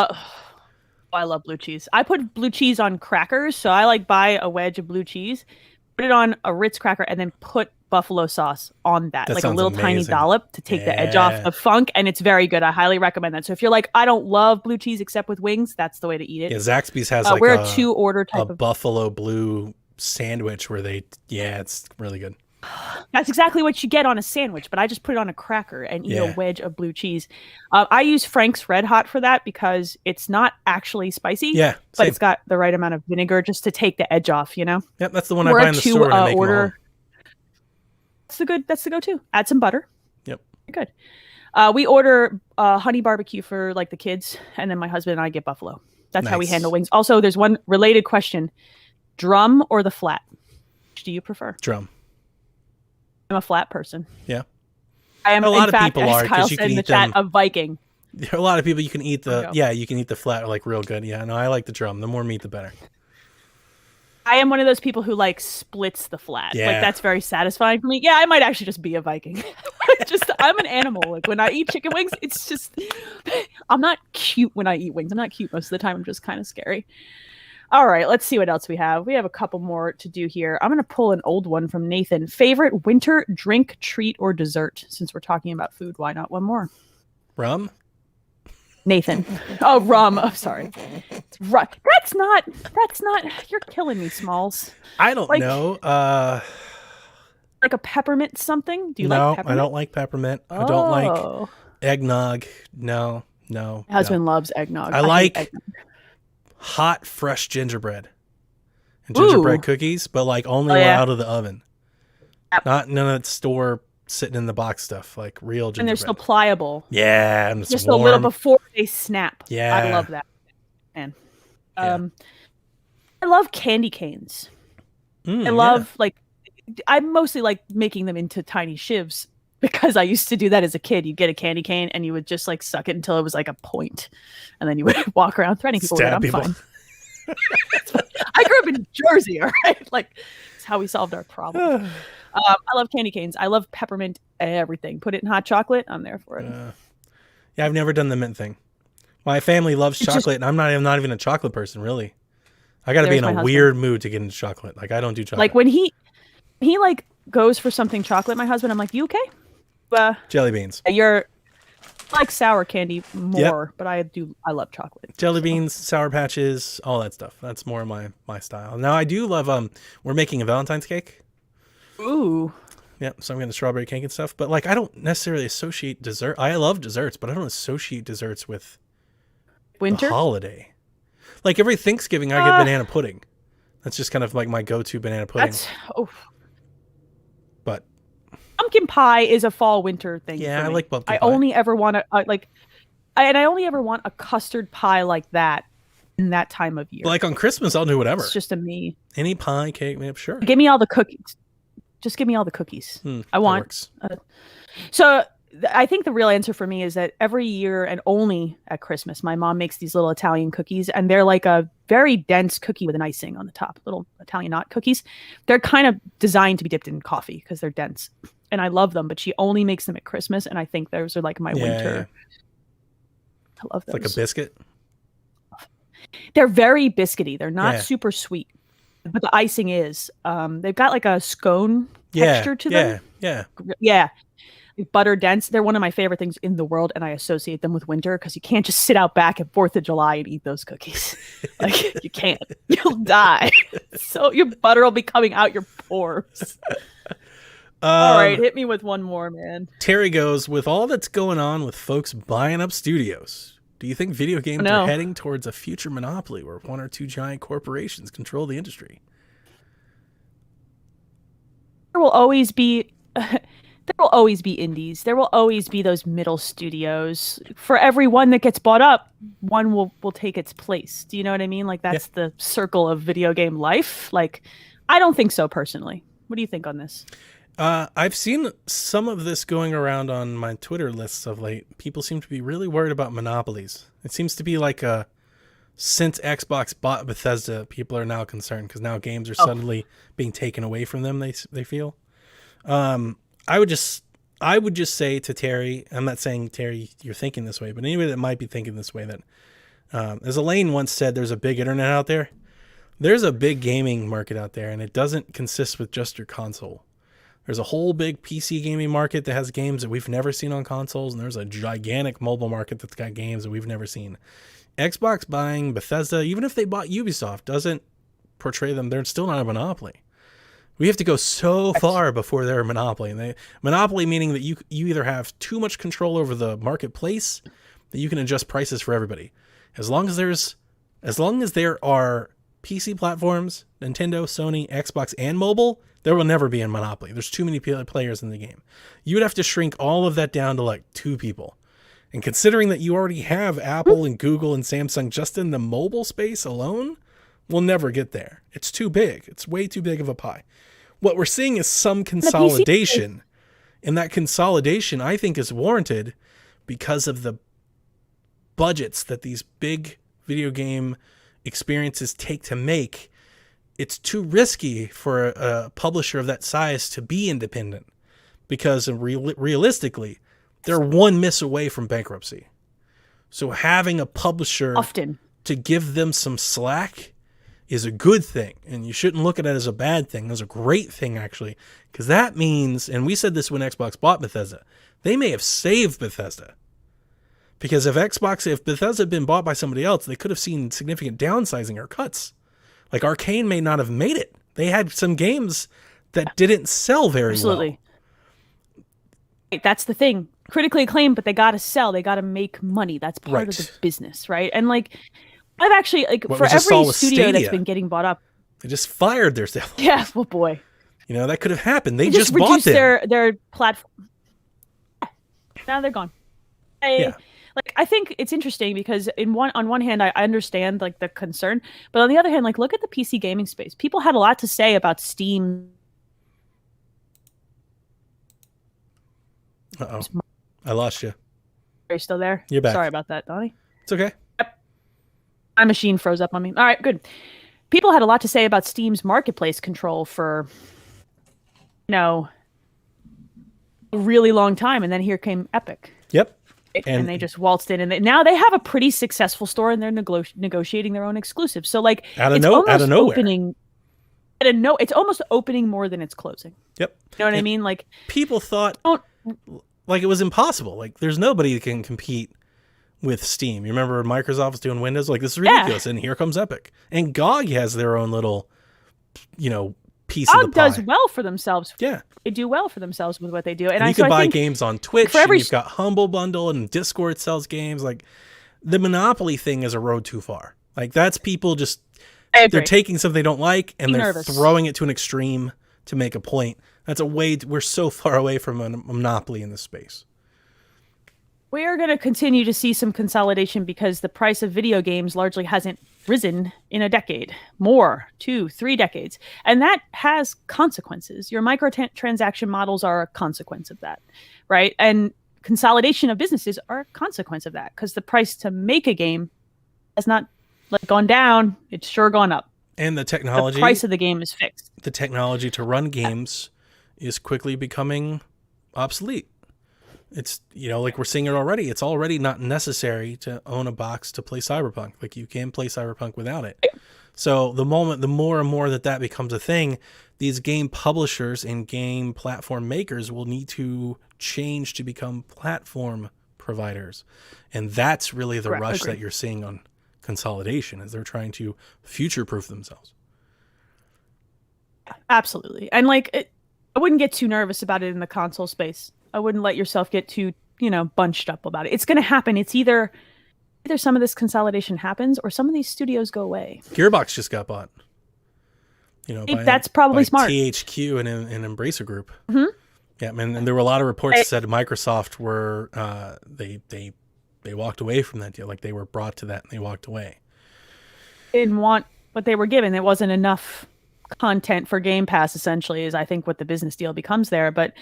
I love blue cheese. I put blue cheese on crackers, so I like buy a wedge of blue cheese, put it on a Ritz cracker, and then put buffalo sauce on that like a little tiny dollop to take the edge off the funk, and it's very good. I highly recommend that. So if you're like, I don't love blue cheese except with wings, that's the way to eat it. Yeah, Zaxby's has like we're a two-order type of buffalo blue sandwich where it's really good. That's exactly what you get on a sandwich, but I just put it on a cracker and eat a wedge of blue cheese. I use Frank's Red Hot for that because it's not actually spicy, but it's got the right amount of vinegar just to take the edge off, you know? Yep, that's the one I buy in the store and I make order. That's the go-to. Add some butter. Yep. Good. We order honey barbecue for like the kids, and then my husband and I get buffalo. That's how we handle wings. Also, there's one related question. Drum or the flat? Which do you prefer? Drum. I'm a flat person. Yeah. I am, a lot in fact, of people as are, Kyle said in the chat, a Viking. There are a lot of people you can eat you can eat the flat like real good. Yeah, no, I like the drum. The more meat, the better. I am one of those people who like splits the flat. Yeah. Like that's very satisfying for me. Yeah, I might actually just be a Viking. I'm an animal. Like when I eat chicken wings, it's just, I'm not cute when I eat wings. I'm not cute most of the time. I'm just kind of scary. All right, let's see what else we have. We have a couple more to do here. I'm going to pull an old one from Nathan. Favorite winter drink, treat, or dessert? Since we're talking about food, why not one more? Rum? Nathan. Oh, rum. Oh, sorry. Rum. That's not, you're killing me, Smalls. I don't know. Like a peppermint something? Do you like peppermint? I don't like peppermint. I don't like eggnog. No. My husband loves eggnog. I like eggnog. Hot, fresh gingerbread and gingerbread cookies, but like only out of the oven. Yep. Not none of that store sitting in the box stuff, like real gingerbread. And they're still pliable. Yeah, and just warm. A little before they snap. Yeah, I love that. Man, I love candy canes. I love I mostly like making them into tiny shivs because I used to do that as a kid. You'd get a candy cane and you would just like suck it until it was like a point, and then you would walk around threatening people with it. I'm fine. I grew up in Jersey, all right? Like, it's how we solved our problem. I love candy canes. I love peppermint everything. Put it in hot chocolate. I'm there for it. Yeah, I've never done the mint thing. My family loves chocolate, and I'm not even a chocolate person, really. I got to be in a weird mood to get into chocolate. Like, I don't do chocolate. Like, when he like goes for something chocolate, my husband, I'm like, you okay? Jelly beans. You're I like sour candy more, but I love chocolate. Jelly beans, Sour Patches, all that stuff. That's more my style. Now I do love we're making a Valentine's cake. Ooh. Yeah, so I'm getting strawberry cake and stuff. But like I don't necessarily associate dessert. I love desserts, but I don't associate desserts with Winter? the holiday. Like every Thanksgiving I get banana pudding. That's just kind of like my go-to banana pudding. But pumpkin pie is a fall winter thing. Yeah, for me. I like pumpkin pie. I only ever want I only ever want a custard pie like that in that time of year. Like on Christmas, I'll do whatever. It's just a me. Any pie, cake, sure. Give me all the cookies. Just give me all the cookies. I want. So I think the real answer for me is that every year and only at Christmas, my mom makes these little Italian cookies, and they're like a very dense cookie with an icing on the top, little Italian knot cookies. They're kind of designed to be dipped in coffee because they're dense, and I love them. But she only makes them at Christmas, and I think those are like my winter. Yeah. I love those. Like a biscuit. They're very biscuity. They're not super sweet, but the icing is. They've got like a scone texture to them. Yeah. Butter dense. They're one of my favorite things in the world, and I associate them with winter because you can't just sit out back at 4th of July and eat those cookies. Like you can't. You'll die. So your butter will be coming out your pores. All right, hit me with one more, man. Terry goes, with all that's going on with folks buying up studios, do you think video games are heading towards a future monopoly where one or two giant corporations control the industry? There will always be indies. There will always be those middle studios. For every one that gets bought up, one will take its place. Do you know what I mean? Like that's the circle of video game life. Like, I don't think so personally. What do you think on this? I've seen some of this going around on my Twitter lists of late. People seem to be really worried about monopolies. It seems to be like since Xbox bought Bethesda, people are now concerned because now games are suddenly being taken away from them. They feel. I would just say to Terry, I'm not saying, Terry, you're thinking this way, but anybody that might be thinking this way, that as Elaine once said, there's a big internet out there. There's a big gaming market out there, and it doesn't consist with just your console. There's a whole big PC gaming market that has games that we've never seen on consoles, and there's a gigantic mobile market that's got games that we've never seen. Xbox buying Bethesda, even if they bought Ubisoft, doesn't portray them. They're still not a monopoly. We have to go so far before they're a monopoly. And monopoly meaning that you either have too much control over the marketplace that you can adjust prices for everybody. As long as there are PC platforms, Nintendo, Sony, Xbox, and mobile, there will never be a monopoly. There's too many players in the game. You would have to shrink all of that down to like 2 people. And considering that you already have Apple and Google and Samsung just in the mobile space alone, we'll never get there. It's too big. It's way too big of a pie. What we're seeing is some consolidation. And that consolidation, I think, is warranted because of the budgets that these big video game experiences take to make. It's too risky for a publisher of that size to be independent because realistically, they're one miss away from bankruptcy. So having a publisher to give them some slack is a good thing, and you shouldn't look at it as a bad thing. It's a great thing, actually, because that means, and we said this when Xbox bought Bethesda, they may have saved Bethesda. Because if Bethesda had been bought by somebody else, they could have seen significant downsizing or cuts. Like Arcane may not have made it. They had some games that didn't sell very well. That's the thing. Critically acclaimed, but they got to sell. They got to make money. That's part of the business, right? And like, I've actually for every studio that's been getting bought up, they just fired their sales. Yeah, well, boy, that could have happened. They just bought reduced them. their platform. Now they're gone. I think it's interesting because on one hand, I understand like the concern, but on the other hand, like look at the PC gaming space. People had a lot to say about Steam. Uh-oh. I lost you. Are you still there? You're back. Sorry about that, Donnie. It's okay. Yep. My machine froze up on me. All right, good. People had a lot to say about Steam's marketplace control for, a really long time, and then here came Epic. Yep. And they just waltzed in, and now they have a pretty successful store, and they're negotiating their own exclusives. So, like, out of nowhere, it's almost opening more than it's closing. Yep. You know what I mean? Like, people thought like it was impossible. Like there's nobody that can compete with Steam. You remember Microsoft was doing Windows? Like, this is ridiculous. And here comes Epic. And GOG has their own little, piece of the pie. does well for themselves. Yeah. They do well for themselves with what they do. And you can I buy think games on Twitch, for every and you've got Humble Bundle, and Discord sells games. Like, the monopoly thing is a road too far. Like, that's people just, they're taking something they don't like, and they're throwing it to an extreme to make a point. That's we're so far away from a monopoly in this space. We are going to continue to see some consolidation because the price of video games largely hasn't risen in a decade, more, 2, 3 decades. And that has consequences. Your microtransaction models are a consequence of that, right? And consolidation of businesses are a consequence of that because the price to make a game has not gone down. It's sure gone up. And the technology, the price of the game is fixed. The technology to run games is quickly becoming obsolete. It's, like we're seeing it already. It's already not necessary to own a box to play Cyberpunk. Like, you can play Cyberpunk without it. So the more and more that becomes a thing, these game publishers and game platform makers will need to change to become platform providers. And that's really the rush that you're seeing on consolidation, as they're trying to future-proof themselves. Absolutely. And I wouldn't get too nervous about it in the console space. I wouldn't let yourself get too, bunched up about it. It's going to happen. It's either some of this consolidation happens or some of these studios go away. Gearbox just got bought. That's probably smart. THQ and Embracer Group. Mm-hmm. Yeah, and there were a lot of reports that said Microsoft were they walked away from that deal. Like, they were brought to that and they walked away. They didn't want what they were given. It wasn't enough content for Game Pass, essentially, is I think what the business deal becomes there. But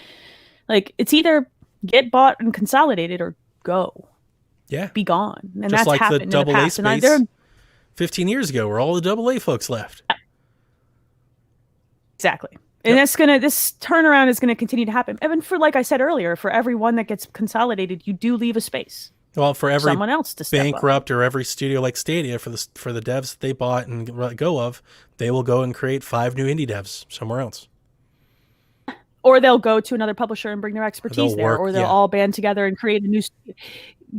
it's either get bought and consolidated or go. Yeah. Be gone. And just that's like happened the in the past. space 15 years ago, where all the AA folks left. Exactly. And this turnaround is gonna continue to happen. Even for, like I said earlier, for every one that gets consolidated, you do leave a space. Well, for every someone else to bankrupt or every studio like Stadia, for the devs that they bought and let go of, they will go and create 5 new indie devs somewhere else. Or they'll go to another publisher and bring their expertise there, or they'll all band together and create a new.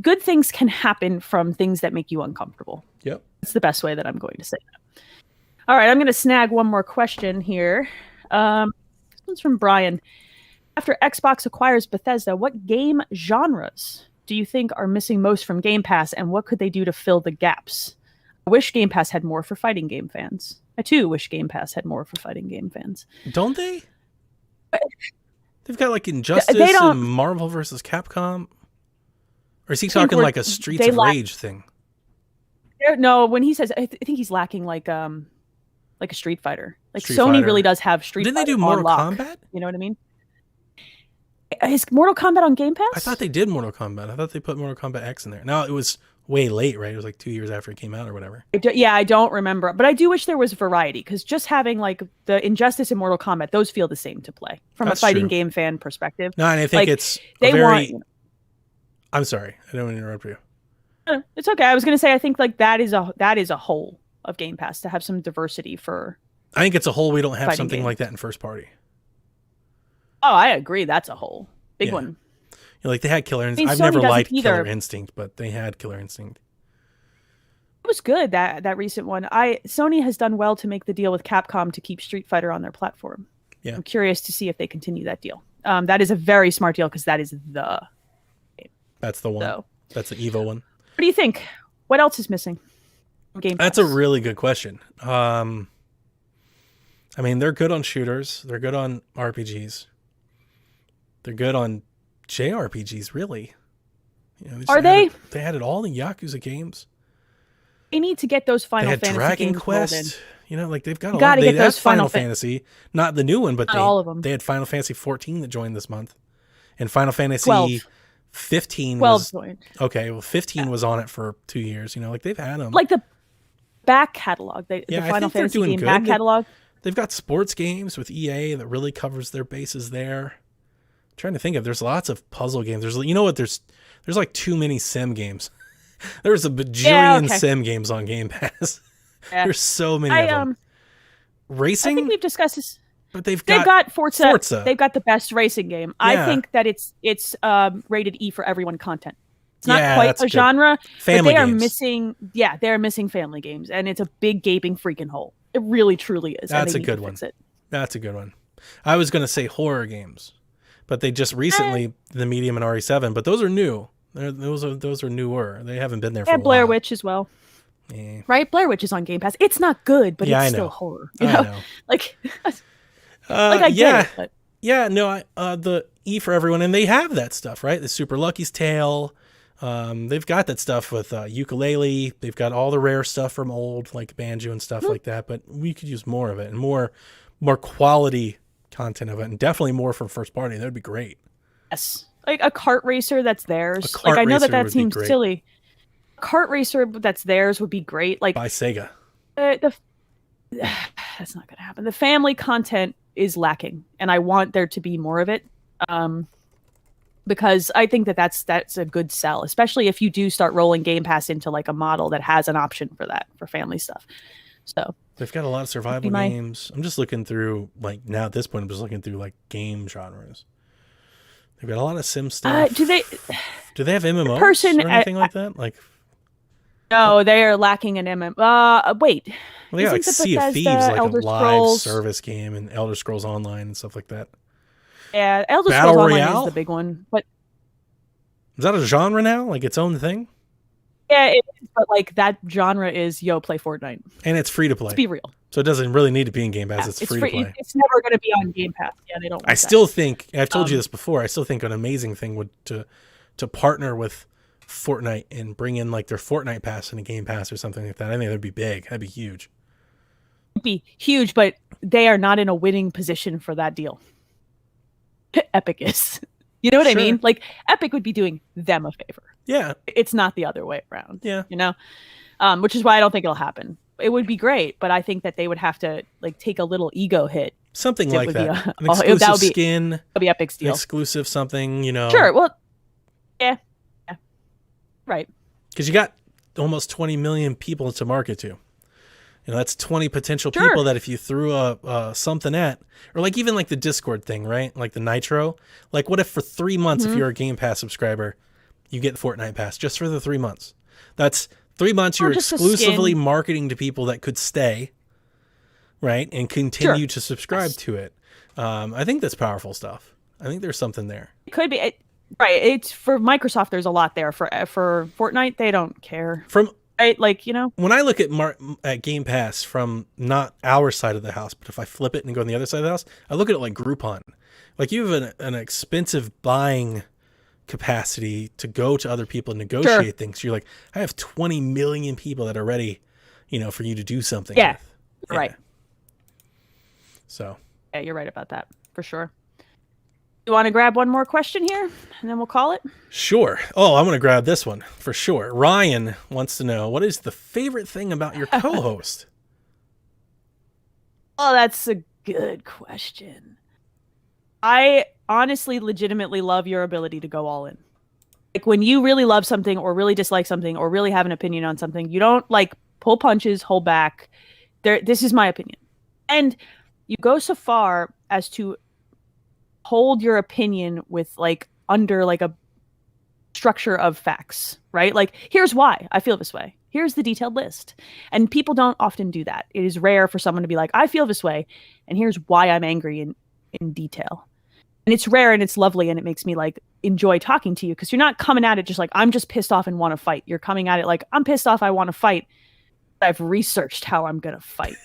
Good things can happen from things that make you uncomfortable. Yep, that's the best way that I'm going to say that. All right, I'm going to snag one more question here. This one's from Brian. After Xbox acquires Bethesda, what game genres do you think are missing most from Game Pass, and what could they do to fill the gaps? I wish Game Pass had more for fighting game fans. I too wish Game Pass had more for fighting game fans. Don't they? They've got Injustice and Marvel vs. Capcom. Or is he talking like a Streets of Rage thing? No, when he says, I think he's lacking like a Street Fighter. Street Sony Fighter. really does have Street Fighter. Didn't they do Mortal Kombat? You know what I mean? Is Mortal Kombat on Game Pass? I thought they did Mortal Kombat. I thought they put Mortal Kombat X in there. Now, it was way late, right? It was 2 years after it came out or whatever. I don't remember. But I do wish there was variety, because just having the Injustice and Mortal Kombat, those feel the same to play from a fighting game fan perspective. No, and I think it's I'm sorry. I don't want to interrupt you. It's okay. I was going to say, I think that is a whole of Game Pass, to have some diversity for. I think it's a whole. We don't have something like that in first party. Oh, I agree. That's a whole big one. They had Killer Instinct. I've never liked Killer Instinct, but they had Killer Instinct. It was good, that recent one. Sony has done well to make the deal with Capcom to keep Street Fighter on their platform. Yeah. I'm curious to see if they continue that deal. That is a very smart deal, because that is the game. That's the one. So, that's the Evo one. What do you think? What else is missing from Game Pass? That's a really good question. They're good on shooters. They're good on RPGs. They're good on JRPGs, really. Are they? They had it all in Yakuza games. They need to get those Final Fantasy games. Dragon Quest. They've got a lot. They have Final Fantasy, not the new one, but all of them. They had Final Fantasy 14 that joined this month, and Final Fantasy 15 was joined. Okay. Well, 15 was on it for 2 years. They've had them. The back catalog. The Final Fantasy game back catalog. They've got sports games with EA that really covers their bases there. I'm trying to think there's lots of puzzle games. There's too many sim games. There's a bajillion sim games on Game Pass. Yeah. There's so many of them. Racing? I think we've discussed this. But they've They've got got Forza. Forza. They've got the best racing game. Yeah. I think that it's rated E for everyone content. It's not Yeah, quite that's a good. genre, Family but they are games. missing. Yeah, they're missing family games, and it's a big gaping freaking hole. It really, truly is. That's and they a need good to one. fix it. That's a good one. I was going to say horror games, but they just recently the Medium and RE7, but those are new. Those are newer. They haven't been there for a And while. Blair Witch as well. Eh. Right? Blair Witch is on Game Pass. It's not good, but Yeah, I it's know. still horror. I You know? know. Like, I get it. But Yeah, no, the E for everyone, and they have that stuff, right? The Super Lucky's Tale. They've got that stuff with ukulele. They've got all the rare stuff from old, like banjo and stuff like that. But we could use more of it and more quality content of it, and definitely more from first party. That would be great. yes. Like a kart racer that's theirs. A kart Like I know racer that would be seems great. silly. A kart racer that's theirs would be great. Like By Sega. that's not going to happen. The family content is lacking, and I want there to be more of it. Because I think that's a good sell, especially if you do start rolling Game Pass into like a model that has an option for that for family stuff. So They've got a lot of survival my- games. I'm just looking through, like, now at this point, I'm just looking through, like, game genres. They've got a lot of sim stuff. do they? Do they have MMOs person or anything like that? Like, No, they are lacking an MM. Wait, well, they got, like, Isn't the Sea of Bethesda Thieves, like Elder a live Scrolls- service game, and Elder Scrolls Online and stuff like that. yeah, Elder Battle Scrolls Online Royale? is the big one, but Is that a genre now? Like, its own thing? yeah, it is, but like that genre is play Fortnite. And it's free to play. Let's be real. So it doesn't really need to be in Game Pass. Yeah, It's free to play. It's never going to be on Game Pass. Yeah, they don't. Want I that. still think, I've told you this before, I still think an amazing thing would to partner with Fortnite and bring in like their Fortnite pass and a Game Pass or something like that. I think that'd be big. That'd be huge. It'd be huge, but they are not in a winning position for that deal. Epic is. You know what I Sure. mean? Like Epic would be doing them a favor. Yeah. It's not the other way around. Yeah. You know, which is why I don't think it'll happen. It would be great, but I think that they would have to like take a little ego hit. Something It like would be that. a- An that exclusive would be- skin, It'll be Epic's an deal. exclusive something, you know. Sure. Well, yeah. Right. Because you got almost 20 million people to market to. You know, that's 20 potential Sure. people that if you threw a something at, or like even like the Discord thing, right? Like the Nitro. Like what if for 3 months, Mm-hmm. if you're a Game Pass subscriber, you get the Fortnite Pass just for the 3 months. That's 3 months Or you're just a exclusively skin. marketing to people that could stay, right? And continue to subscribe to it. I think that's powerful stuff. I think there's something there. It could be. Right. It's for Microsoft. There's a lot there. For Fortnite, they don't care. From Right. Like, you know. when I look at Game Pass from not our side of the house, but if I flip it and go on the other side of the house, I look at it like Groupon. Like you have an expensive buying capacity to go to other people and negotiate Sure. things. You're like, I have 20 million people that are ready, you know, for you to do something. Yeah. with. Right. So Yeah, you're right about that for sure. You want to grab one more question here, and then we'll call it. sure. Oh, I'm going to grab this one for sure. Ryan wants to know, what is the favorite thing about your co-host? Oh, that's a good question. I honestly, legitimately love your ability to go all in. Like when you really love something or really dislike something or really have an opinion on something, you don't like pull punches, hold back. This is my opinion. And you go so far as to hold your opinion with like under like a structure of facts, right? Like, here's why I feel this way. Here's the detailed list. And people don't often do that. It is rare for someone to be like, I feel this way, and here's why I'm angry in detail. And it's rare and it's lovely and it makes me like enjoy talking to you because you're not coming at it just like, I'm just pissed off and want to fight. You're coming at it like, I'm pissed off, I want to fight. I've researched how I'm going to fight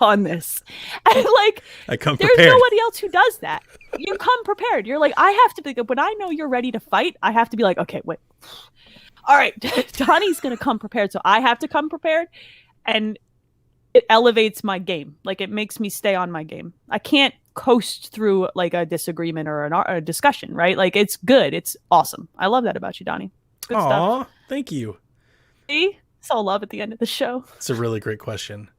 on this. And like, I come there's prepared. nobody else who does that. You come prepared. You're like, I have to be, when I know you're ready to fight, I have to be like, okay, wait. All right, Donnie's going to come prepared. So I have to come prepared. And it elevates my game. Like it makes me stay on my game. I can't coast through like a disagreement or a discussion, right? Like it's good. It's awesome. I love that about you, Donnie. Good stuff. Aw, thank you. See? It's all love at the end of the show. It's a really great question.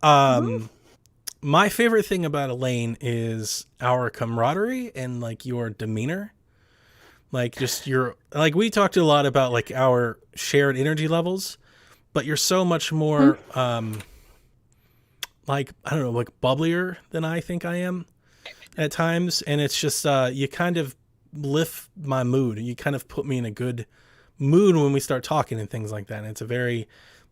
My favorite thing about Elaine is our camaraderie and like your demeanor. Like just your, like we talked a lot about like our shared energy levels, but you're so much more like, I don't know, like bubblier than I think I am at times. And it's just, you kind of lift my mood. You kind of put me in a good mood when we start talking and things like that. And it's a very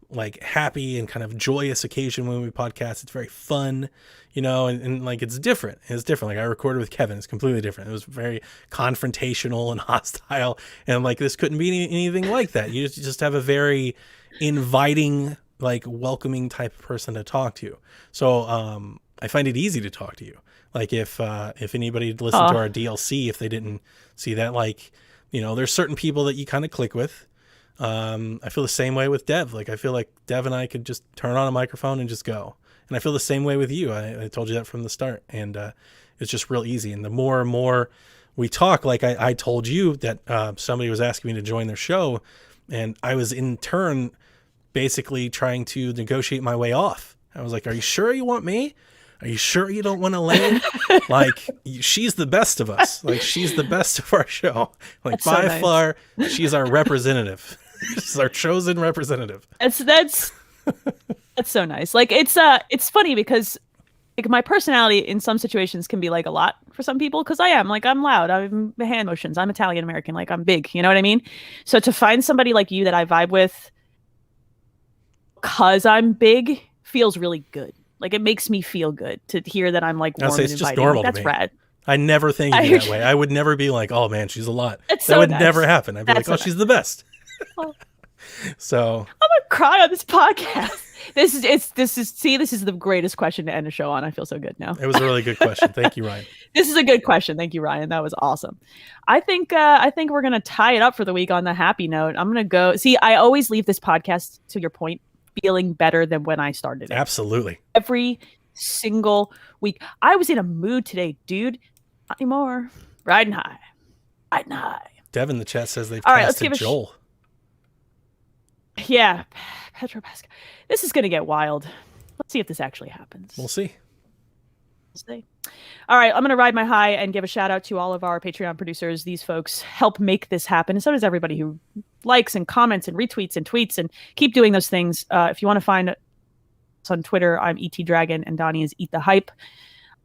like happy and kind of joyous occasion when we podcast. It's very fun, you know, and like it's different. Like I recorded with Kevin. It's completely different. It was very confrontational and hostile. And like this couldn't be anything like that. You just have a very inviting, like welcoming type of person to talk to. So I find it easy to talk to you. Like if anybody listened to our DLC, if they didn't see that, like, you know, there's certain people that you kind of click with. I feel the same way with Dev. Like I feel like Dev and I could just turn on a microphone and just go. And I feel the same way with you. I told you that from the start, and it's just real easy. And the more and more we talk, like I told you that somebody was asking me to join their show, and I was in turn basically trying to negotiate my way off. I was like, "Are you sure you want me? Are you sure you don't want Elaine? Like, she's the best of us. Like, she's the best of our show. Like, by far, she's our representative. She's our chosen representative." That's so nice. Like, it's funny because like my personality in some situations can be like a lot for some people because I'm loud. I'm hand motions. I'm Italian American. Like, I'm big. You know what I mean? So to find somebody like you that I vibe with because I'm big feels really good. Like, it makes me feel good to hear that I'm like warm and inviting. Just normal. That's rad. I never think of you that way. I would never be like, "Oh man, she's a lot." That would never happen. I'd be like, "Oh, she's the best." So I'm gonna cry on this podcast. This is the greatest question to end a show on. I feel so good now. It was a really good question. Thank you, Ryan. This is a good question. Thank you, Ryan. That was awesome. I think we're gonna tie it up for the week on the happy note. I'm gonna go. See, I always leave this podcast, to your point, feeling better than when I started it. Absolutely. Every single week. I was in a mood today, dude. Not anymore. Riding high. Dev in the chat says they've casted Joel. Yeah. Pedro Pascal. This is going to get wild. Let's see if this actually happens. We'll see. All right, I'm going to ride my high and give a shout out to all of our Patreon producers. These folks help make this happen. And so does everybody who likes and comments and retweets and tweets and keep doing those things. If you want to find us on Twitter, I'm ET Dragon and Donnie is Eat the Hype.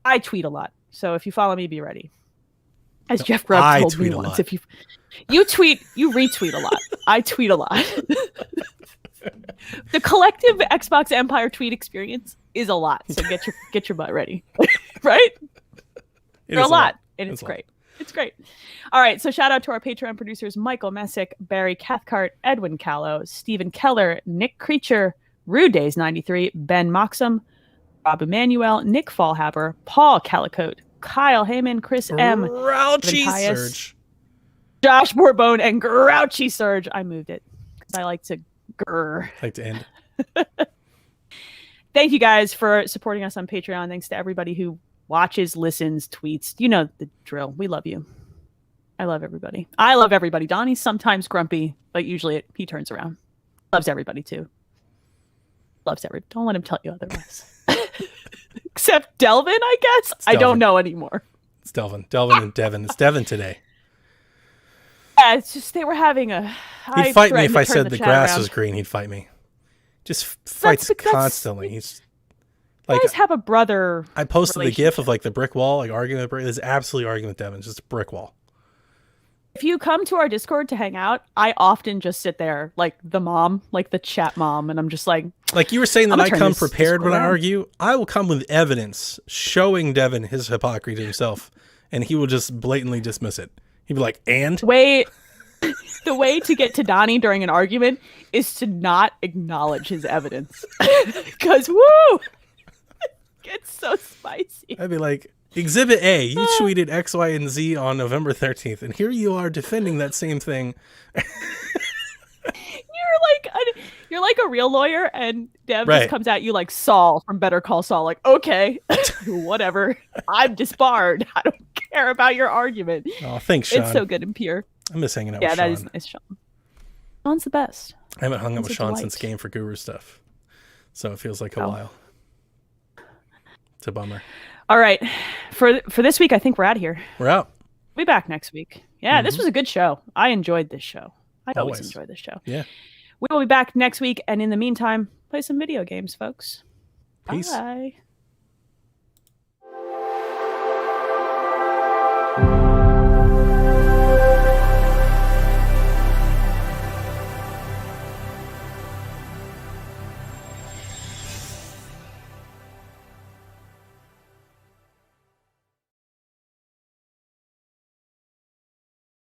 I tweet a lot. So if you follow me, be ready. As Jeff Grubb told me once, if you tweet, you retweet a lot. I tweet a lot. The collective Xbox Empire tweet experience is a lot. So get your butt ready. Right? They're a lot. And it's great. It's great. All right. So shout out to our Patreon producers, Michael Messick, Barry Cathcart, Edwin Callow, Stephen Keller, Nick Creature, Rude Days 93, Ben Moxham, Rob Emanuel, Nick Fallhaber, Paul Calicote, Kyle Heyman, Chris M, Grouchy Surge, Josh Bourbon, and Grouchy Surge. I moved it because I like to like to end. Thank you guys for supporting us on Patreon. Thanks to everybody who watches, listens, tweets. You know the drill. We love you. I love everybody. Donnie's sometimes grumpy, but usually he turns around. Loves everybody too. Loves everybody. Don't let him tell you otherwise. Except Delvin, I guess. I don't know anymore. It's Delvin and Devin. It's Devin today. Yeah, it's just they were having a... He'd fight me if I said the grass was green. He'd fight me. Just fights constantly. He's like, you guys have a brother. I posted the gif of like the brick wall, like arguing with brick. There's absolutely arguing with Devin. It's just a brick wall. If you come to our Discord to hang out, I often just sit there like the mom, like the chat mom, and I'm just like you were saying that I come prepared when I argue. I will come with evidence showing Devin his hypocrisy to himself, and he will just blatantly dismiss it. He'd be like, the way to get to Donnie during an argument is to not acknowledge his evidence. Because, woo! It gets so spicy. I'd be like, Exhibit A, you tweeted X, Y, and Z on November 13th, and here you are defending that same thing. You're like a real lawyer, and Dev just comes at you like Saul from Better Call Saul, like, okay, whatever, I'm disbarred. I don't care about your argument. Oh, thanks, Sean. It's so good and pure. I miss hanging out with Sean. Yeah, that is nice, Sean. Sean's the best. I haven't hung out with Sean since Game for Guru stuff, so it feels like a while. It's a bummer. All right, for this week, I think we're out of here. We're out. We'll be back next week. Yeah, This was a good show. I enjoyed this show. I always enjoy this show. Yeah. We will be back next week, and in the meantime, play some video games, folks. Peace. Bye.